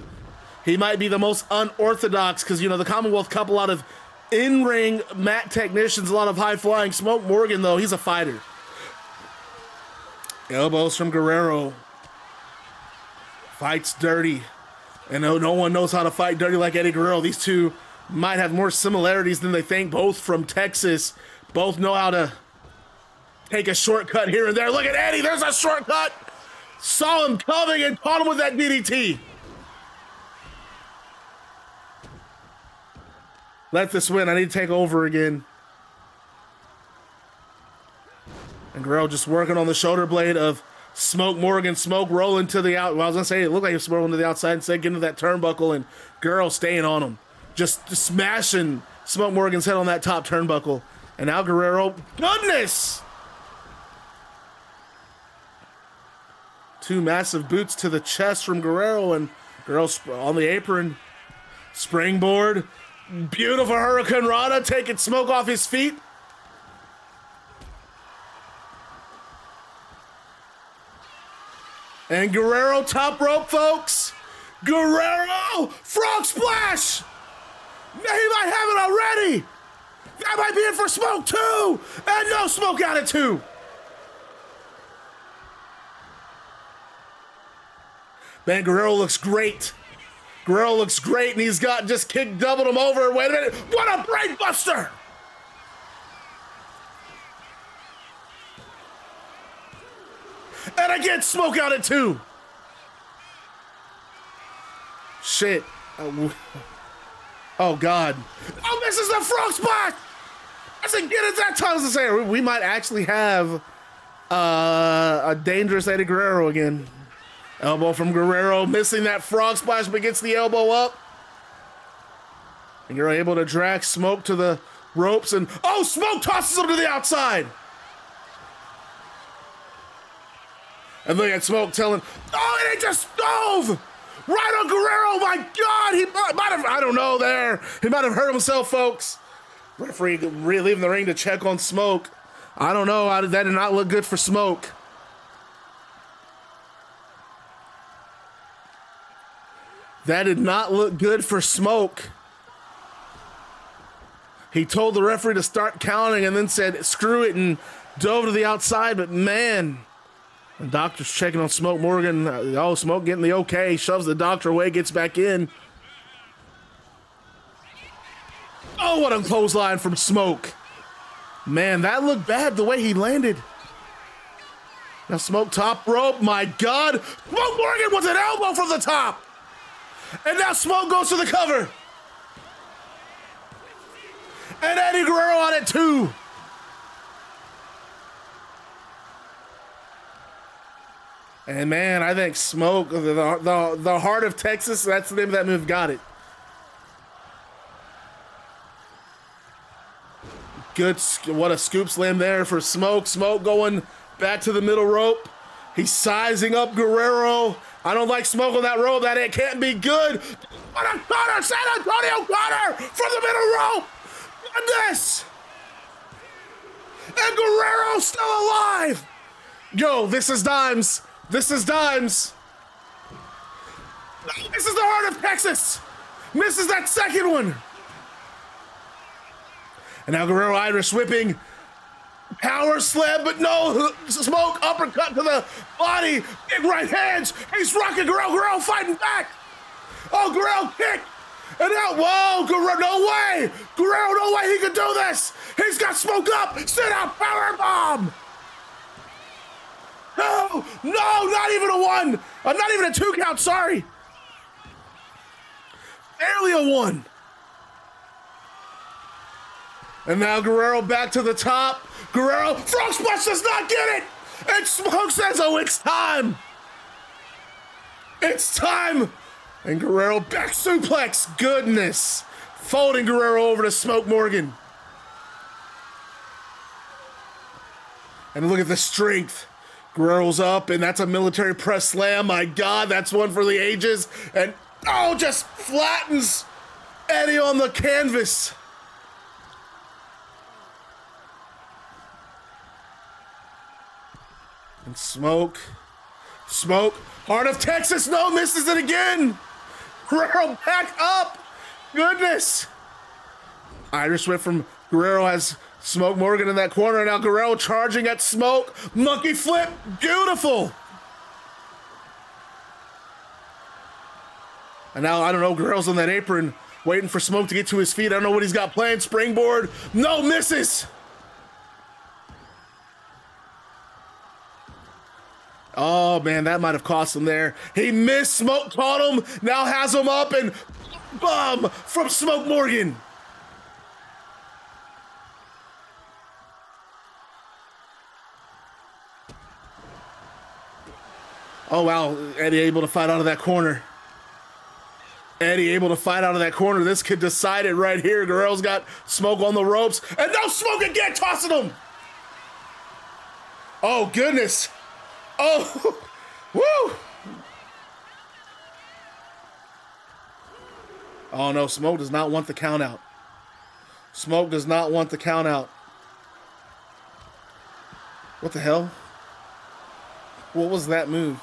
A: He might be the most unorthodox, because, you know, the Commonwealth Cup, a lot of in-ring mat technicians, a lot of high-flying. Smoke Morgan, though, he's a fighter. Elbows from Guerrero. Fights dirty. And no one knows how to fight dirty like Eddie Guerrero. These two might have more similarities than they think. Both from Texas. Both know how to take a shortcut here and there. Look at Eddie. There's a shortcut. Saw him coming and caught him with that DDT. Let this win. I need to take over again. And Guerrero just working on the shoulder blade of Smoke Morgan. Smoke rolling to the out. Well, I was going to say, it looked like he was rolling to the outside instead, getting to that turnbuckle, and Guerrero staying on him. Just smashing Smoke Morgan's head on that top turnbuckle. And now Guerrero, goodness! 2 massive boots to the chest from Guerrero, and Guerrero on the apron. Springboard. Beautiful Hurricane Rana taking Smoke off his feet. And Guerrero top rope, folks. Guerrero frog splash. He might have it already. That might be it for Smoke too. And no, Smoke got it too. Man, Guerrero looks great. Guerrero looks great, and he's got just doubled him over. Wait a minute. What a brain buster. And again, Smoke got it too. Shit. Oh, God. Oh, this is the frog spot. I said, get it that time to say we might actually have a dangerous Eddie Guerrero again. Elbow from Guerrero, missing that frog splash, but gets the elbow up. And you're able to drag Smoke to the ropes, and oh, Smoke tosses him to the outside. And look at Smoke telling, oh, and it just stove! Right on Guerrero, my God! He might have, I don't know there. He might have hurt himself, folks. Referee leaving the ring to check on Smoke. I don't know, that did not look good for Smoke. That did not look good for Smoke. He told the referee to start counting and then said, screw it, and dove to the outside, but man. The doctor's checking on Smoke Morgan. Oh, Smoke getting the okay. Shoves the doctor away, gets back in. Oh, what a clothesline from Smoke. Man, that looked bad the way he landed. Now Smoke top rope. My God. Smoke Morgan with an elbow from the top. And now Smoke goes to the cover. And Eddie Guerrero on it too. And man, I think Smoke, the heart of Texas, that's the name of that move, got it. Good, what a scoop slam there for Smoke. Smoke going back to the middle rope. He's sizing up Guerrero. I don't like Smoke on that rope, that it can't be good. What a cutter, San Antonio cutter from the middle rope. Goodness. And Guerrero still alive. Yo, this is Dimes. This is Dimes. This is the heart of Texas. Misses that second one. And now Guerrero Irish whipping. Power slam, but no. Smoke uppercut to the body. Big right hands. He's rocking Guerrero. Guerrero fighting back. Oh, Guerrero kick. And now, whoa, Guerrero, no way. Guerrero, no way he could do this. He's got Smoke up. Sit out power bomb. No, not even a one. Not even a 2 count, sorry. Barely a 1. And now Guerrero back to the top. Guerrero, frog splash does not get it. And Smoke says, oh, it's time. It's time. And Guerrero back suplex. Goodness. Folding Guerrero over to Smoke Morgan. And look at the strength. Guerrero's up, and that's a military press slam. My God, that's one for the ages. And, oh, just flattens Eddie on the canvas. And Smoke, heart of Texas, no, misses it again. Guerrero back up. Goodness. Irish whip from Guerrero has Smoke Morgan in that corner. Now Guerrero charging at Smoke. Monkey flip. Beautiful. And now, I don't know, Guerrero's on that apron waiting for Smoke to get to his feet. I don't know what he's got planned. Springboard. No, misses. Oh, man, that might have cost him there. He missed. Smoke caught him. Now has him up, and bomb from Smoke Morgan. Oh, wow. Eddie able to fight out of that corner. Eddie able to fight out of that corner. This could decide it right here. Guerrero's got Smoke on the ropes. And now Smoke again, tossing him. Oh, goodness. Oh, woo. Oh, no. Smoke does not want the count out. Smoke does not want the count out. What the hell? What was that move?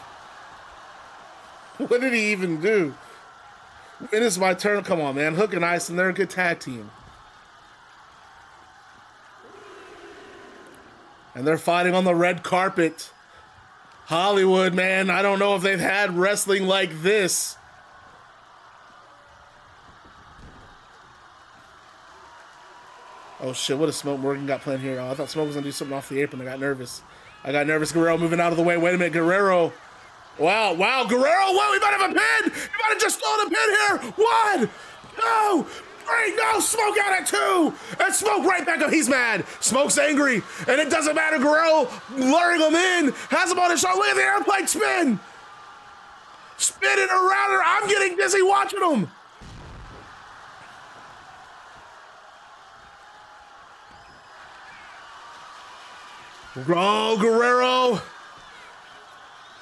A: What did he even do? It is my turn. Come on, man. Hook and Aysen, they're a good tag team. And they're fighting on the red carpet. Hollywood, man. I don't know if they've had wrestling like this. Oh, shit. What is Smoke Morgan got planned here? Oh, I thought Smoke was going to do something off the apron. I got nervous. Guerrero moving out of the way. Wait a minute. Guerrero. Wow. Guerrero. Whoa, he might have a pin. He might have just stolen a pin here. 1, 2, 3. No, Smoke out at 2. And Smoke right back up. He's mad. Smoke's angry. And it doesn't matter. Guerrero luring him in. Has him on his shoulder. Look at the airplane spin. Spinning around her. I'm getting dizzy watching him. Oh, Guerrero.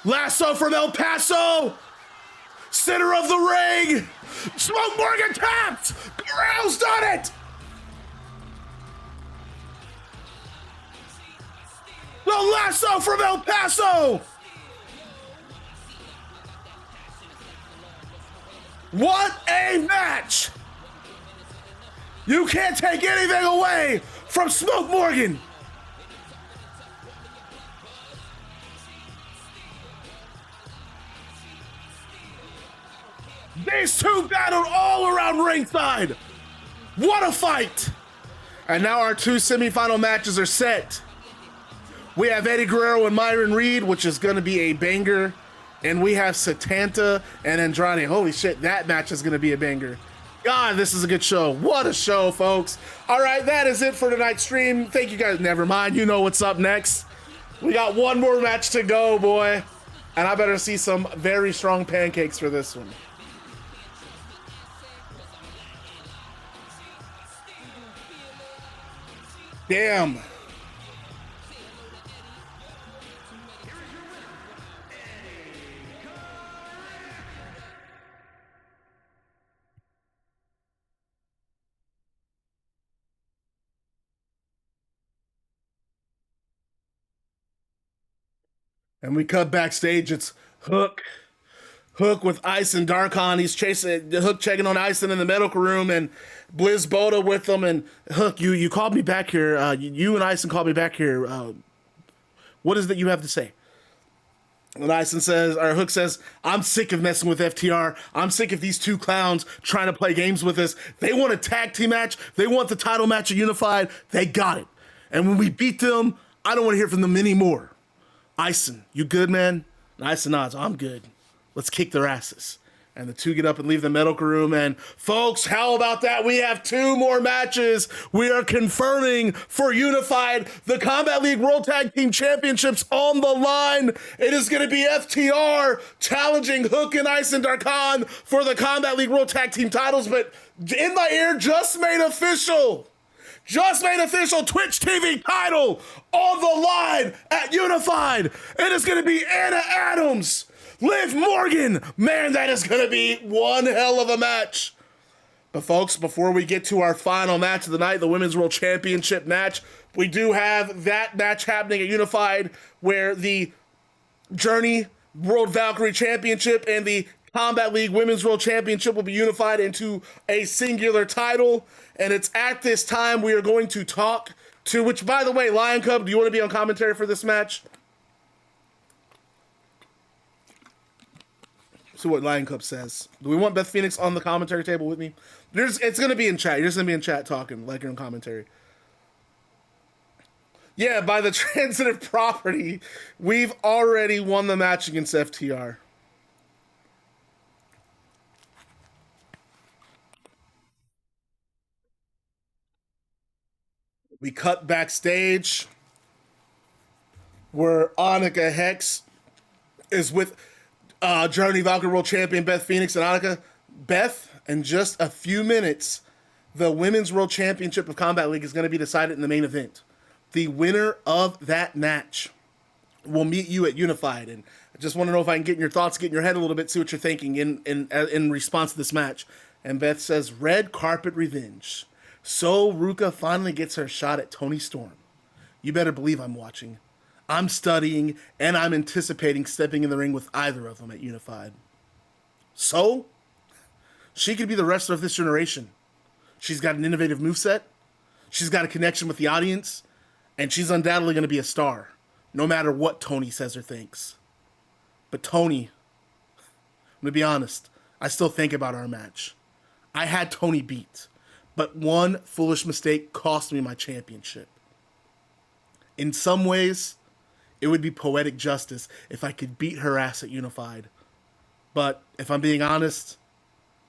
A: Lasso from El Paso. Center of the ring. Smoke Morgan tapped. Guerrero's done it. The lasso from El Paso. What a match. You can't take anything away from Smoke Morgan. These two battled all around ringside. What a fight. And now our two semifinal matches are set. We have Eddie Guerrero and Myron Reed, which is going to be a banger. And we have Satanta and Andrade. Holy shit, that match is going to be a banger. God, this is a good show. What a show, folks. All right, that is it for tonight's stream. Thank you guys. Never mind, you know what's up next. We got one more match to go, boy. And I better see some very strong pancakes for this one. Damn. And we cut backstage. It's Hook with Aysen Darkhan. He's chasing Hook, checking on Aysen in the medical room, and Blizz Boda with them. And Hook, you called me back here. You and Aysen called me back here. What is that you have to say? And Aysen says, or Hook says, I'm sick of messing with FTR. I'm sick of these two clowns trying to play games with us. They want a tag team match. They want the title match at Unified. They got it. And when we beat them, I don't want to hear from them anymore. Aysen, you good, man? And Aysen nods, I'm good. Let's kick their asses. And the two get up and leave the medical room. And folks, how about that? We have two more matches. We are confirming for Unified the Combat League World Tag Team Championships on the line. It is going to be FTR challenging Hook and Aysen Darkhan for the Combat League World Tag Team titles. But in my ear, just made official Twitch TV title on the line at Unified. It is going to be Anna Adams, Liv Morgan. Man, that is going to be one hell of a match. But folks, before we get to our final match of the night, the Women's World Championship match, we do have that match happening at Unified where the Journey World Valkyrie Championship and the Combat League Women's World Championship will be unified into a singular title. And it's at this time we are going to talk to, which, by the way, Lion Cub, do you want to be on commentary for this match? See what Lion Cub says. Do we want Beth Phoenix on the commentary table with me? It's going to be in chat. You're just going to be in chat talking like you're on commentary. Yeah, by the transitive property, we've already won the match against FTR. We cut backstage where Annika Hex is with Journey Valkyrie World Champion Beth Phoenix and Annika. Beth, in just a few minutes, the Women's World Championship of Combat League is going to be decided in the main event. The winner of that match will meet you at Unified. And I just want to know if I can get in your thoughts, get in your head a little bit, see what you're thinking in response to this match. And Beth says, red carpet revenge. So Ruca finally gets her shot at Toni Storm. You better believe I'm watching. I'm studying, and I'm anticipating stepping in the ring with either of them at Unified. So, she could be the wrestler of this generation. She's got an innovative moveset. She's got a connection with the audience. And she's undoubtedly going to be a star, no matter what Toni says or thinks. But Toni, I'm going to be honest, I still think about our match. I had Toni beat. But one foolish mistake cost me my championship. In some ways, it would be poetic justice if I could beat her ass at Unified. But if I'm being honest,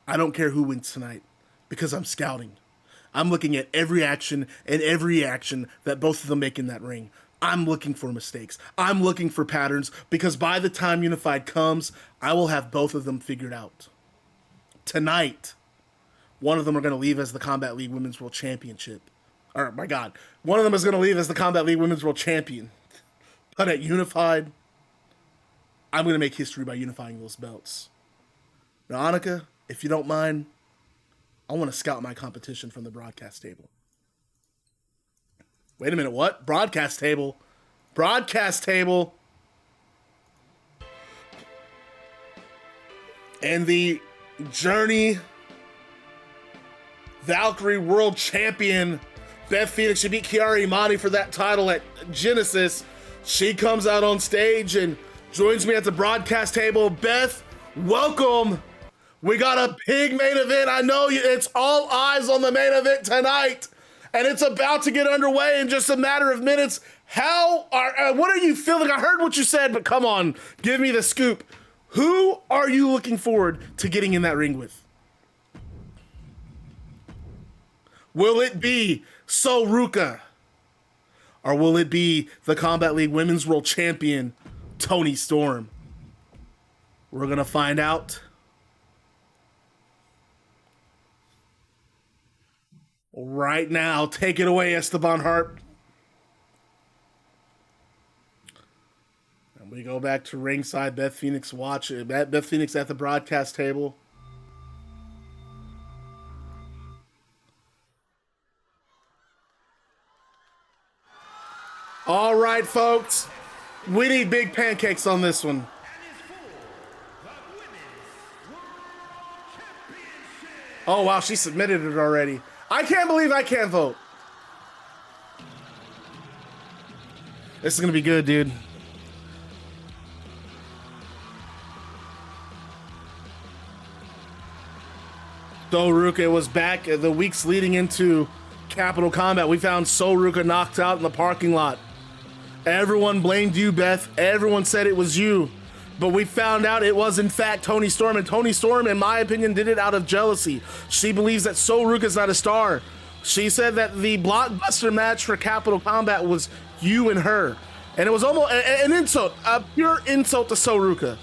A: I don't care who wins tonight because I'm scouting. I'm looking at every action and every reaction that both of them make in that ring. I'm looking for mistakes. I'm looking for patterns because by the time Unified comes, I will have both of them figured out. Tonight, one of them are going to leave as the Combat League Women's World Championship. Or, my God, one of them is going to leave as the Combat League Women's World Champion. But at Unified, I'm going to make history by unifying those belts. Now, Annika, if you don't mind, I want to scout my competition from the broadcast table. Wait a minute, what? Broadcast table? Broadcast table. And the Journey Valkyrie World Champion, Beth Phoenix, she beat Kiara Imani for that title at Genesis. She comes out on stage and joins me at the broadcast table. Beth, welcome. We got a big main event. I know it's all eyes on the main event tonight, and it's about to get underway in just a matter of minutes. What are you feeling? I heard what you said, but come on, give me the scoop. Who are you looking forward to getting in that ring with? Will it be Ruca? Or will it be the Combat League Women's World Champion, Toni Storm? We're going to find out. Right now, take it away, Esteban Hart. And we go back to ringside. Beth Phoenix Beth Phoenix at the broadcast table. All right, folks. We need big pancakes on this one. Oh, wow, she submitted it already. I can't believe I can't vote. This is going to be good, dude. Ruca was back the weeks leading into Capital Combat. We found Ruca knocked out in the parking lot. Everyone blamed you, Beth. Everyone said it was you. But we found out it was, in fact, Toni Storm. And Toni Storm, in my opinion, did it out of jealousy. She believes that Ruca's not a star. She said that the blockbuster match for Capital Combat was you and her. And it was almost an insult, a pure insult to Ruca.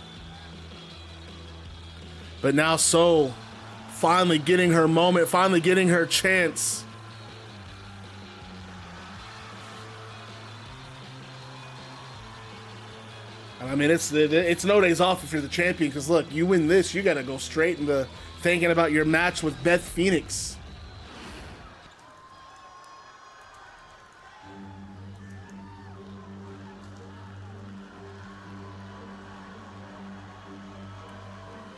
A: But now finally getting her moment, finally getting her chance. I mean, it's no days off if you're the champion, because look, you win this, you got to go straight into thinking about your match with Beth Phoenix.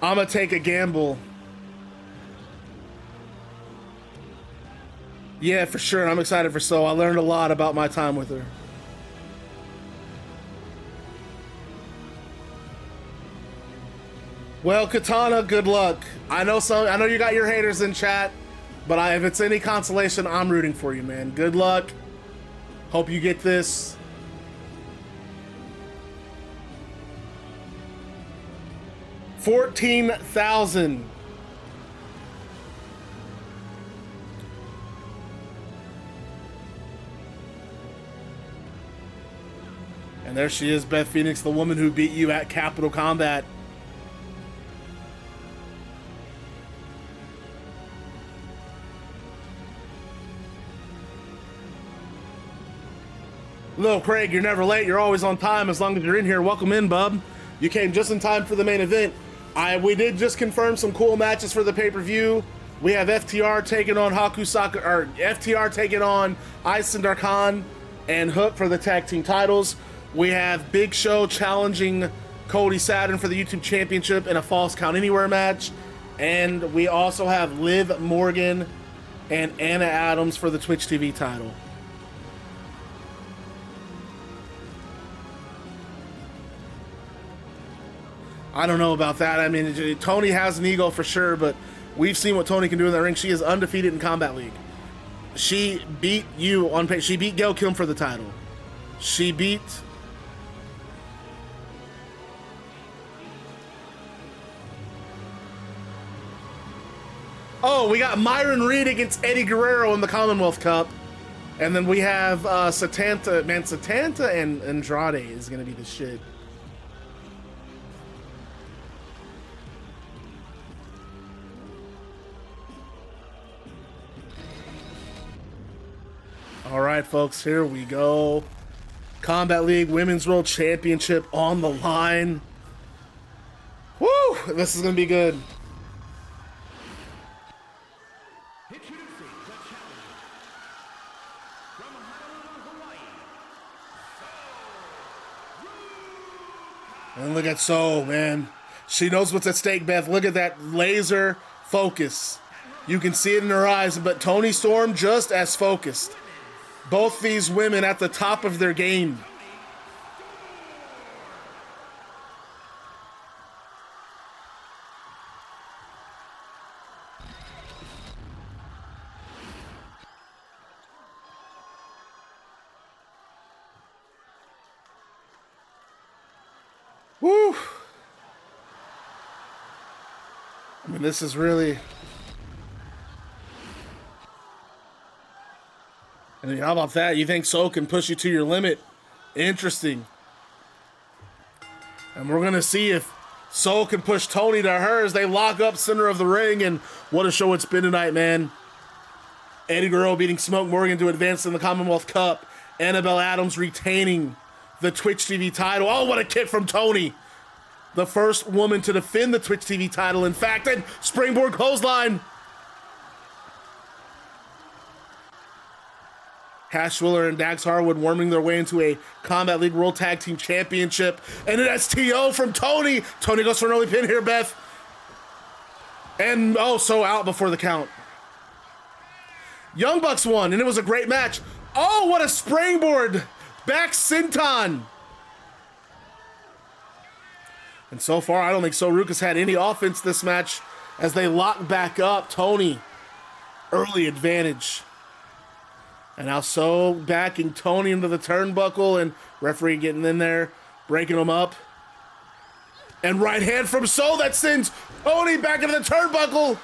A: I'm going to take a gamble. Yeah, for sure. I'm excited for I learned a lot about my time with her. Well, Katana, good luck. I know you got your haters in chat, but if it's any consolation, I'm rooting for you, man. Good luck. Hope you get this. $14,000. And there she is, Beth Phoenix, the woman who beat you at Capital Combat. Little Craig, you're never late. You're always on time as long as you're in here. Welcome in, bub. You came just in time for the main event. We did just confirm some cool matches for the pay-per-view. We have FTR taking on FTR taking on Aysen Darkhan and Hook for the tag team titles. We have Big Show challenging Cody Saturn for the YouTube Championship in a Falls Count Anywhere match. And we also have Liv Morgan and Anna Adams for the Twitch TV title. I don't know about that. I mean, Toni has an ego for sure, but we've seen what Toni can do in the ring. She is undefeated in Combat League. She beat you on pay. She beat Gail Kim for the title. She beat... Oh, we got Myron Reed against Eddie Guerrero in the Commonwealth Cup. And then we have Satanta. Man, Satanta and Andrade is going to be the shit. All right, folks, here we go. Combat League Women's World Championship on the line. this is gonna be good. And look at So, man. She knows what's at stake, Beth. Look at that laser focus. You can see it in her eyes, but Toni Storm just as focused. Both these women at the top of their game. Woo! I mean, this is really... I mean, how about that? You think So can push you to your limit? Interesting. And we're going to see if So can push Toni to her as they lock up center of the ring. And what a show it's been tonight, man. Eddie Guerrero beating Smoke Morgan to advance in the Commonwealth Cup. Annabelle Adams retaining the Twitch TV title. Oh, what a kick from Toni. The first woman to defend the Twitch TV title, in fact, and springboard clothesline. Cash Wheeler and Dax Harwood warming their way into a Combat League World Tag Team Championship. And an STO from Toni. Toni goes for an early pin here, Beth. And, oh, So out before the count. Young Bucks won, and it was a great match. Oh, what a springboard. Back senton. And so far, I don't think So Ruca's had any offense this match as they lock back up. Toni, early advantage. And now So backing Toni into the turnbuckle, and referee getting in there, breaking them up. And right hand from So that sends Toni back into the turnbuckle.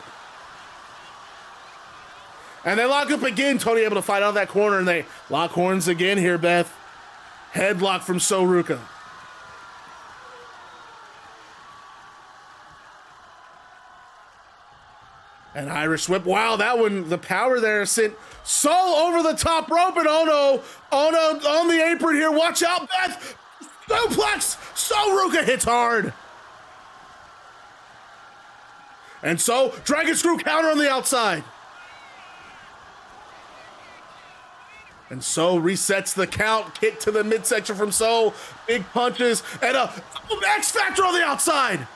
A: And they lock up again. Toni able to fight out of that corner, and they lock horns again here, Beth. Headlock from So Ruca. An Irish whip. Wow, that one, the power there sent So over the top rope, and oh no, on the apron here. Watch out, Beth. Suplex. So Ruca hits hard. And So, Dragon Screw counter on the outside. And So resets the count. Kick to the midsection from So. Big punches, and a X Factor on the outside.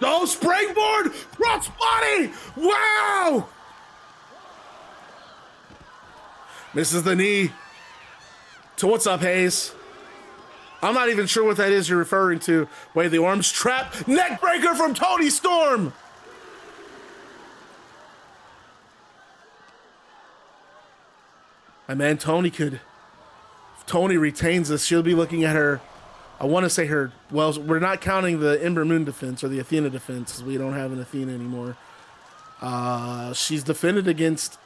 A: No, springboard, cross body, wow! Misses the knee. So what's up, Hayes? I'm not even sure what that is you're referring to. Wait, the arms trap, neck breaker from Toni Storm. My man, Toni could, if Toni retains this, she'll be looking at her, I want to say her, well, we're not counting the Ember Moon defense or the Athena defense because we don't have an Athena anymore. She's defended against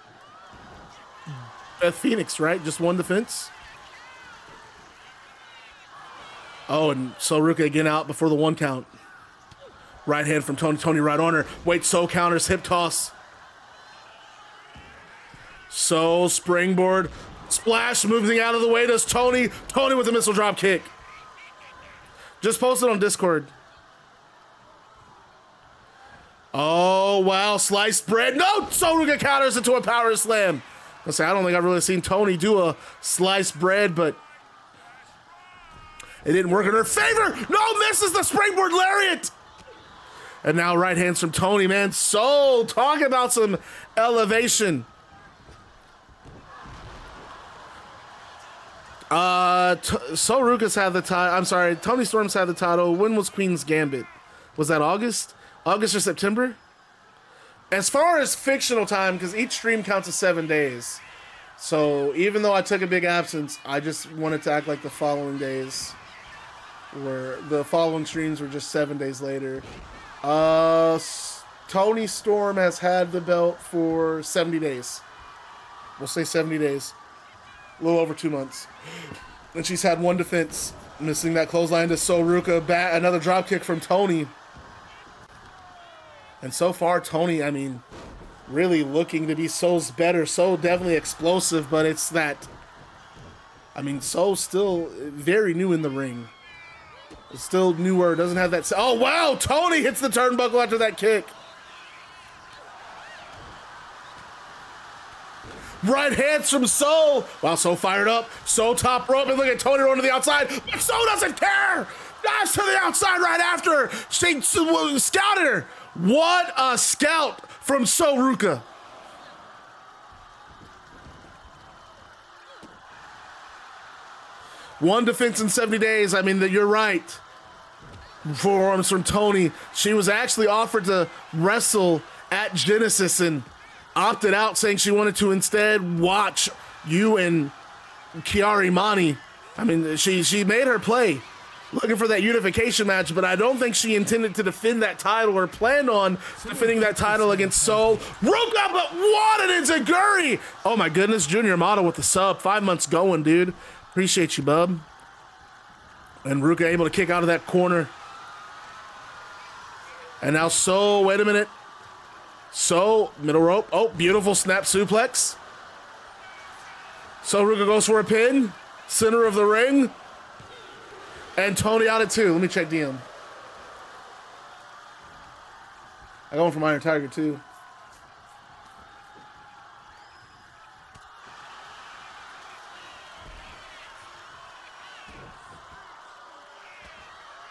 A: Beth Phoenix, right? Just one defense? Oh, and So Ruca again out before the one count. Right hand from Toni. Toni right on her. Wait, So counters, hip toss. So springboard. Splash, moving out of the way does Toni. Toni with a missile drop kick. Just posted on Discord. Oh, wow. Sliced bread. No! So Ruca counters into a power slam. I don't think I've really seen Toni do a sliced bread, but it didn't work in her favor. No, misses the springboard lariat. And now right hands from Toni, man. So talk about some elevation. So Ruca's had the title. I'm sorry, Toni Storm's had the title. When was Queen's Gambit? Was that August? August or September? As far as fictional time, because each stream counts as 7 days. So even though I took a big absence, I just wanted to act like the following days were, the following streams were just 7 days later. Toni Storm has had the belt for 70 days. We'll say 70 days. A little over 2 months. And she's had one defense, missing that clothesline to So Ruca. Another drop kick from Toni. And so far, Toni, I mean, really looking to be So's better. So definitely explosive, but it's that I mean, Soul's still very new in the ring. Still newer, doesn't have that. Oh, wow, Toni hits the turnbuckle after that kick. Right hands from Soul. Wow, Soul fired up. Soul top rope, and look at Toni rolling to the outside. But Soul doesn't care. Dives to the outside right after. She scouted her. What a scout from Soul Ruca. One defense in 70 days. I mean, you're right. Forearms from Toni. She was actually offered to wrestle at Genesis and opted out, saying she wanted to instead watch you and Kiari Mani. I mean, she made her play, looking for that unification match, but I don't think she intended to defend that title or planned on defending that title against Soul Ruca, but what an enziguri! Oh my goodness, Junior Amato with the sub. 5 months going, dude. Appreciate you, bub. And Ruca able to kick out of that corner. And now Soul, wait a minute. Soul, middle rope. Oh, beautiful snap suplex. So Ruca goes for a pin. Center of the ring. And Toni out at 2. Let me check DM. I got one from Iron Tiger too.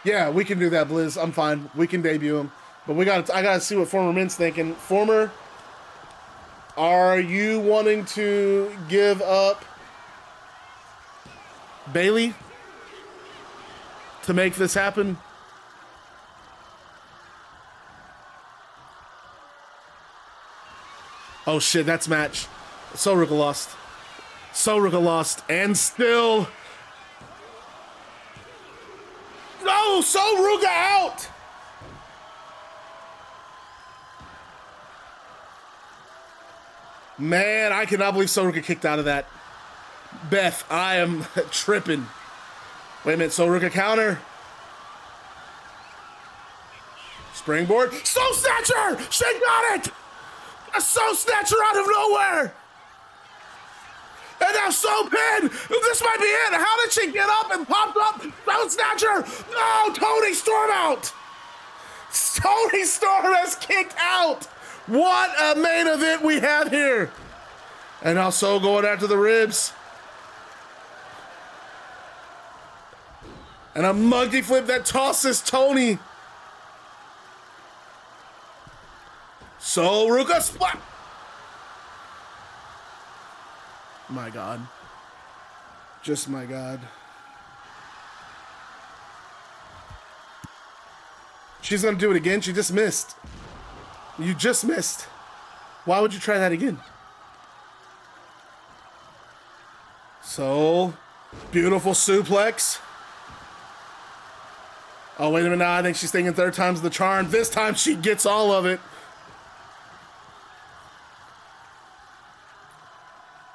A: Yeah, we can do that, Blizz. I'm fine. We can debut him. But I gotta see what Former Mint's thinking. Former, are you wanting to give up Bailey to make this happen? Oh shit, that's match. Soul Ruca lost. Soul Ruca lost. And still. No, Soul Ruca out. Man, I cannot believe Soul Ruca kicked out of that. Beth, I am tripping. Wait a minute, Soul Ruca counter. Springboard. Soul Snatcher! She got it! A Soul Snatcher out of nowhere! And now Soul Pin! This might be it! How did she get up and popped up? Soul Snatcher! No! Toni Storm out! Toni Storm has kicked out! What a main event we have here! And now Soul going after the ribs. And a monkey flip that tosses Toni. Soul Ruca splat. My God. Just my God. She's gonna do it again. She just missed. You just missed. Why would you try that again? So, beautiful suplex. Oh, wait a minute. Now I think she's thinking third time's the charm. This time she gets all of it.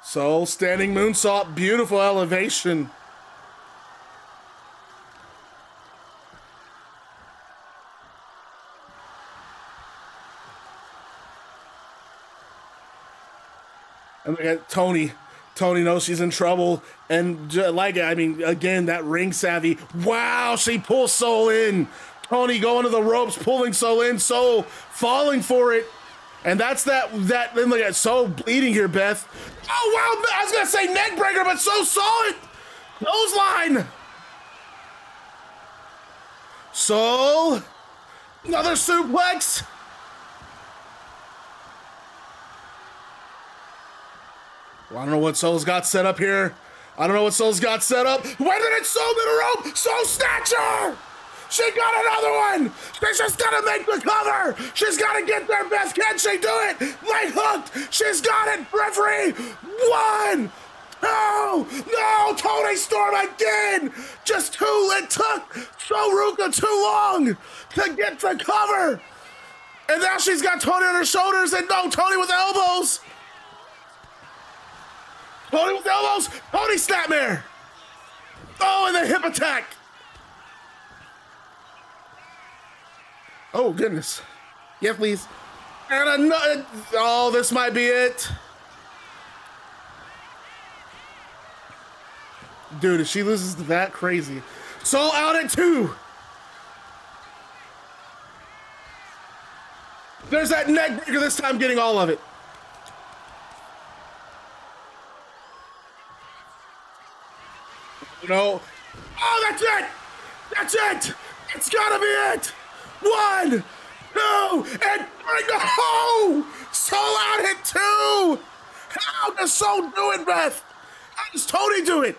A: So, standing moonsault. Beautiful elevation. And look at Toni. Toni knows she's in trouble. And again, that ring savvy. Wow, she pulls Soul in. Toni going to the ropes, pulling Soul in. Soul falling for it. And that's that. Then look at Soul bleeding here, Beth. Oh, wow. I was going to say neck breaker, but Soul saw it. Clothesline. Soul. Another suplex. Well, I don't know what Soul's got set up here. Wait a minute, Soul middle rope. Soul Snatcher. She got another one. She's just got to make the cover. She's got to get there, Beth. Can she do it? Leg hooked. She's got it. Referee. 1, 2. No, Toni Storm again. Just 2. It took Soul Ruca too long to get the cover. And now she's got Toni on her shoulders. And no, Toni with elbows. Toni with elbows. Toni snapmare. Oh, and the hip attack. Oh, goodness. Yeah, please. And another. Oh, this might be it. Dude, if she loses to that, crazy. Soul out at 2. There's that neck breaker, this time getting all of it. No. Oh, that's it! That's it! It's gotta be it! 1, 2, and 3, no! Soul out at 2! How does Soul do it, Beth? How does Toni do it?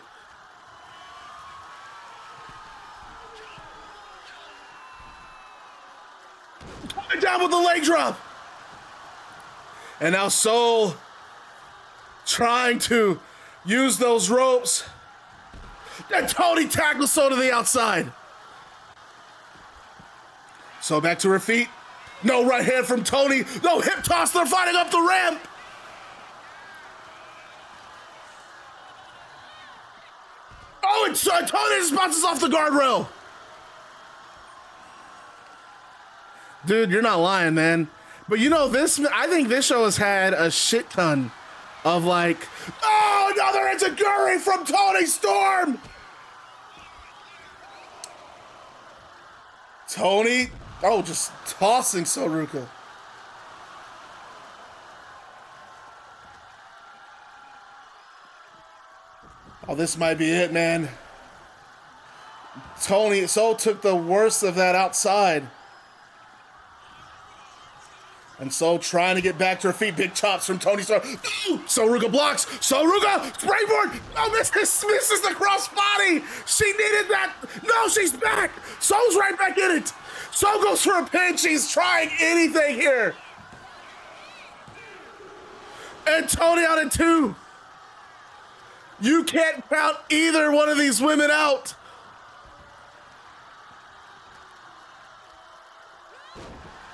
A: Coming down with the leg drop. And now Soul trying to use those ropes. Then Toni tackles Soul to the outside. So back to her feet. No right hand from Toni. No hip toss. They're fighting up the ramp. Oh, and Toni just bounces off the guardrail. Dude, you're not lying, man. But you know, I think this show has had a shit ton of like, oh, another enziguri from Toni Storm. Toni, oh, just tossing Ruca. Oh, this might be it, man. Soul took the worst of that outside. And Soul trying to get back to her feet. Big chops from Toni Storm. Ruca blocks. Ruca, springboard. Oh, misses the cross body. She needed that. No, she's back. Soul's right back in it. Soul goes for a pin. She's trying anything here. And Toni out at 2. You can't count either one of these women out.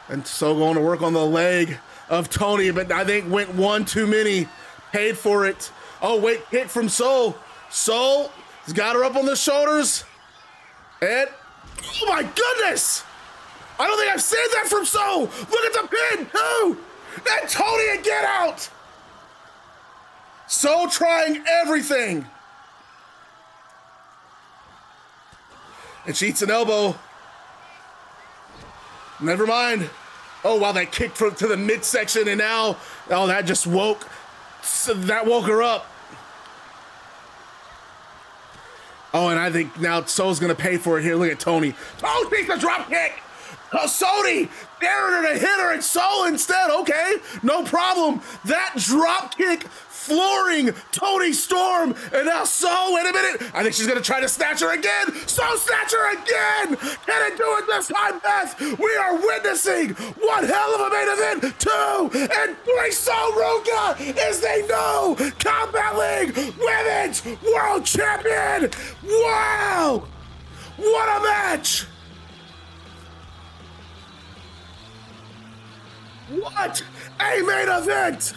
A: And Soul going to work on the leg of Toni, but I think went one too many. Paid for it. Oh, wait, kick from Soul. Soul has got her up on the shoulders. And, oh my goodness! I don't think I've seen that from Soul. Look at the pin, too. And Toni again out. Soul trying everything. And she eats an elbow. Never mind. Oh, wow, that kick to the midsection, and now, oh, that just woke her up. Oh, and I think now Soul's gonna pay for it here. Look at Toni. Oh, takes the drop kick. Oh, Toni daring her to hit her, and Soul instead. Okay, no problem. That drop kick flooring Toni Storm, and now Soul, wait a minute, I think she's gonna try to snatch her again. Soul snatch her again. Can it do it this time, Beth? We are witnessing one hell of a main event. 2 and 3. Soul Ruca is the new Combat League Women's World Champion. Wow, what a match. What a main event.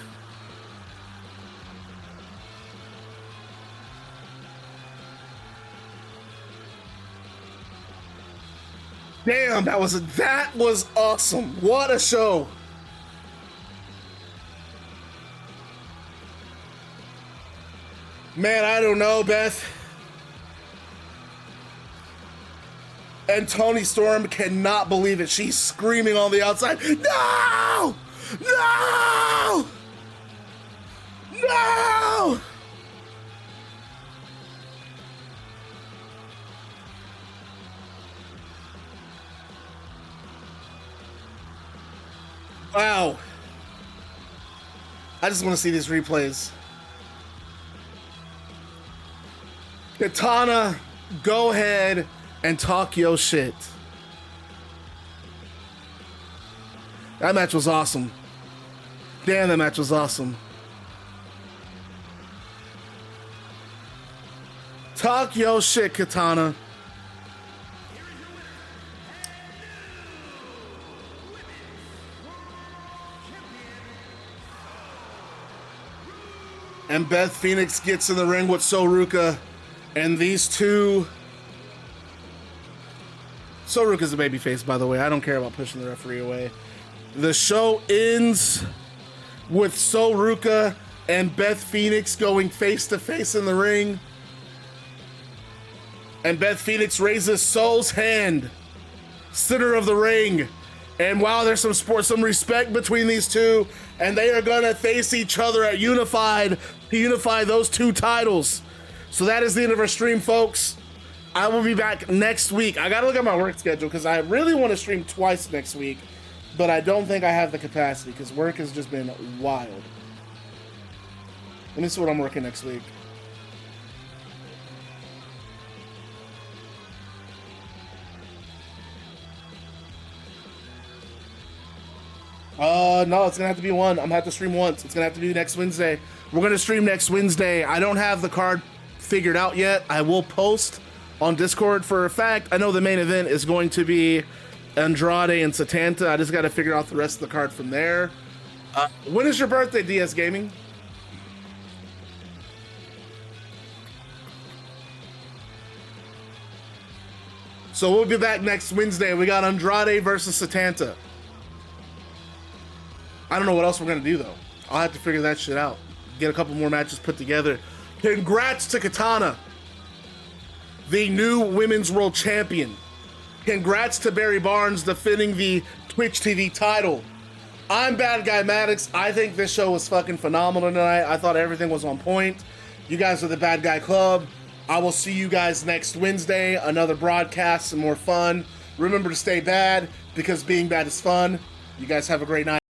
A: Damn, that was awesome. What a show. Man, I don't know, Beth. And Toni Storm cannot believe it. She's screaming on the outside. No! No! No! Wow. I just want to see these replays. Katana, go ahead and talk your shit. That match was awesome. Damn, that match was awesome. Talk your shit, Katana. And Beth Phoenix gets in the ring with Ruca, and these two. Ruca's a babyface, by the way. I don't care about pushing the referee away. The show ends with Ruca and Beth Phoenix going face to face in the ring. And Beth Phoenix raises Soul's hand, center of the ring. And wow, there's some respect between these two, and they are gonna face each other at Unified to unify those two titles. So that is the end of our stream, folks. I will be back next week. I gotta look at my work schedule because I really want to stream twice next week, but I don't think I have the capacity because work has just been wild. Let me see what I'm working next week. No, it's gonna have to be one. I'm gonna have to stream once. It's gonna have to be next Wednesday. We're gonna stream next Wednesday. I don't have the card figured out yet. I will post on Discord for a fact. I know the main event is going to be Andrade and Satanta. I just gotta figure out the rest of the card from there. When is your birthday, DS Gaming? So we'll be back next Wednesday. We got Andrade versus Satanta. I don't know what else we're gonna do though. I'll have to figure that shit out. Get a couple more matches put together. Congrats to Katana, the new Women's World Champion. Congrats to Barry Barnes defending the Twitch TV title. I'm Bad Guy Maddox. I think this show was fucking phenomenal tonight. I thought everything was on point. You guys are the Bad Guy Club. I will see you guys next Wednesday. Another broadcast, some more fun. Remember to stay bad because being bad is fun. You guys have a great night.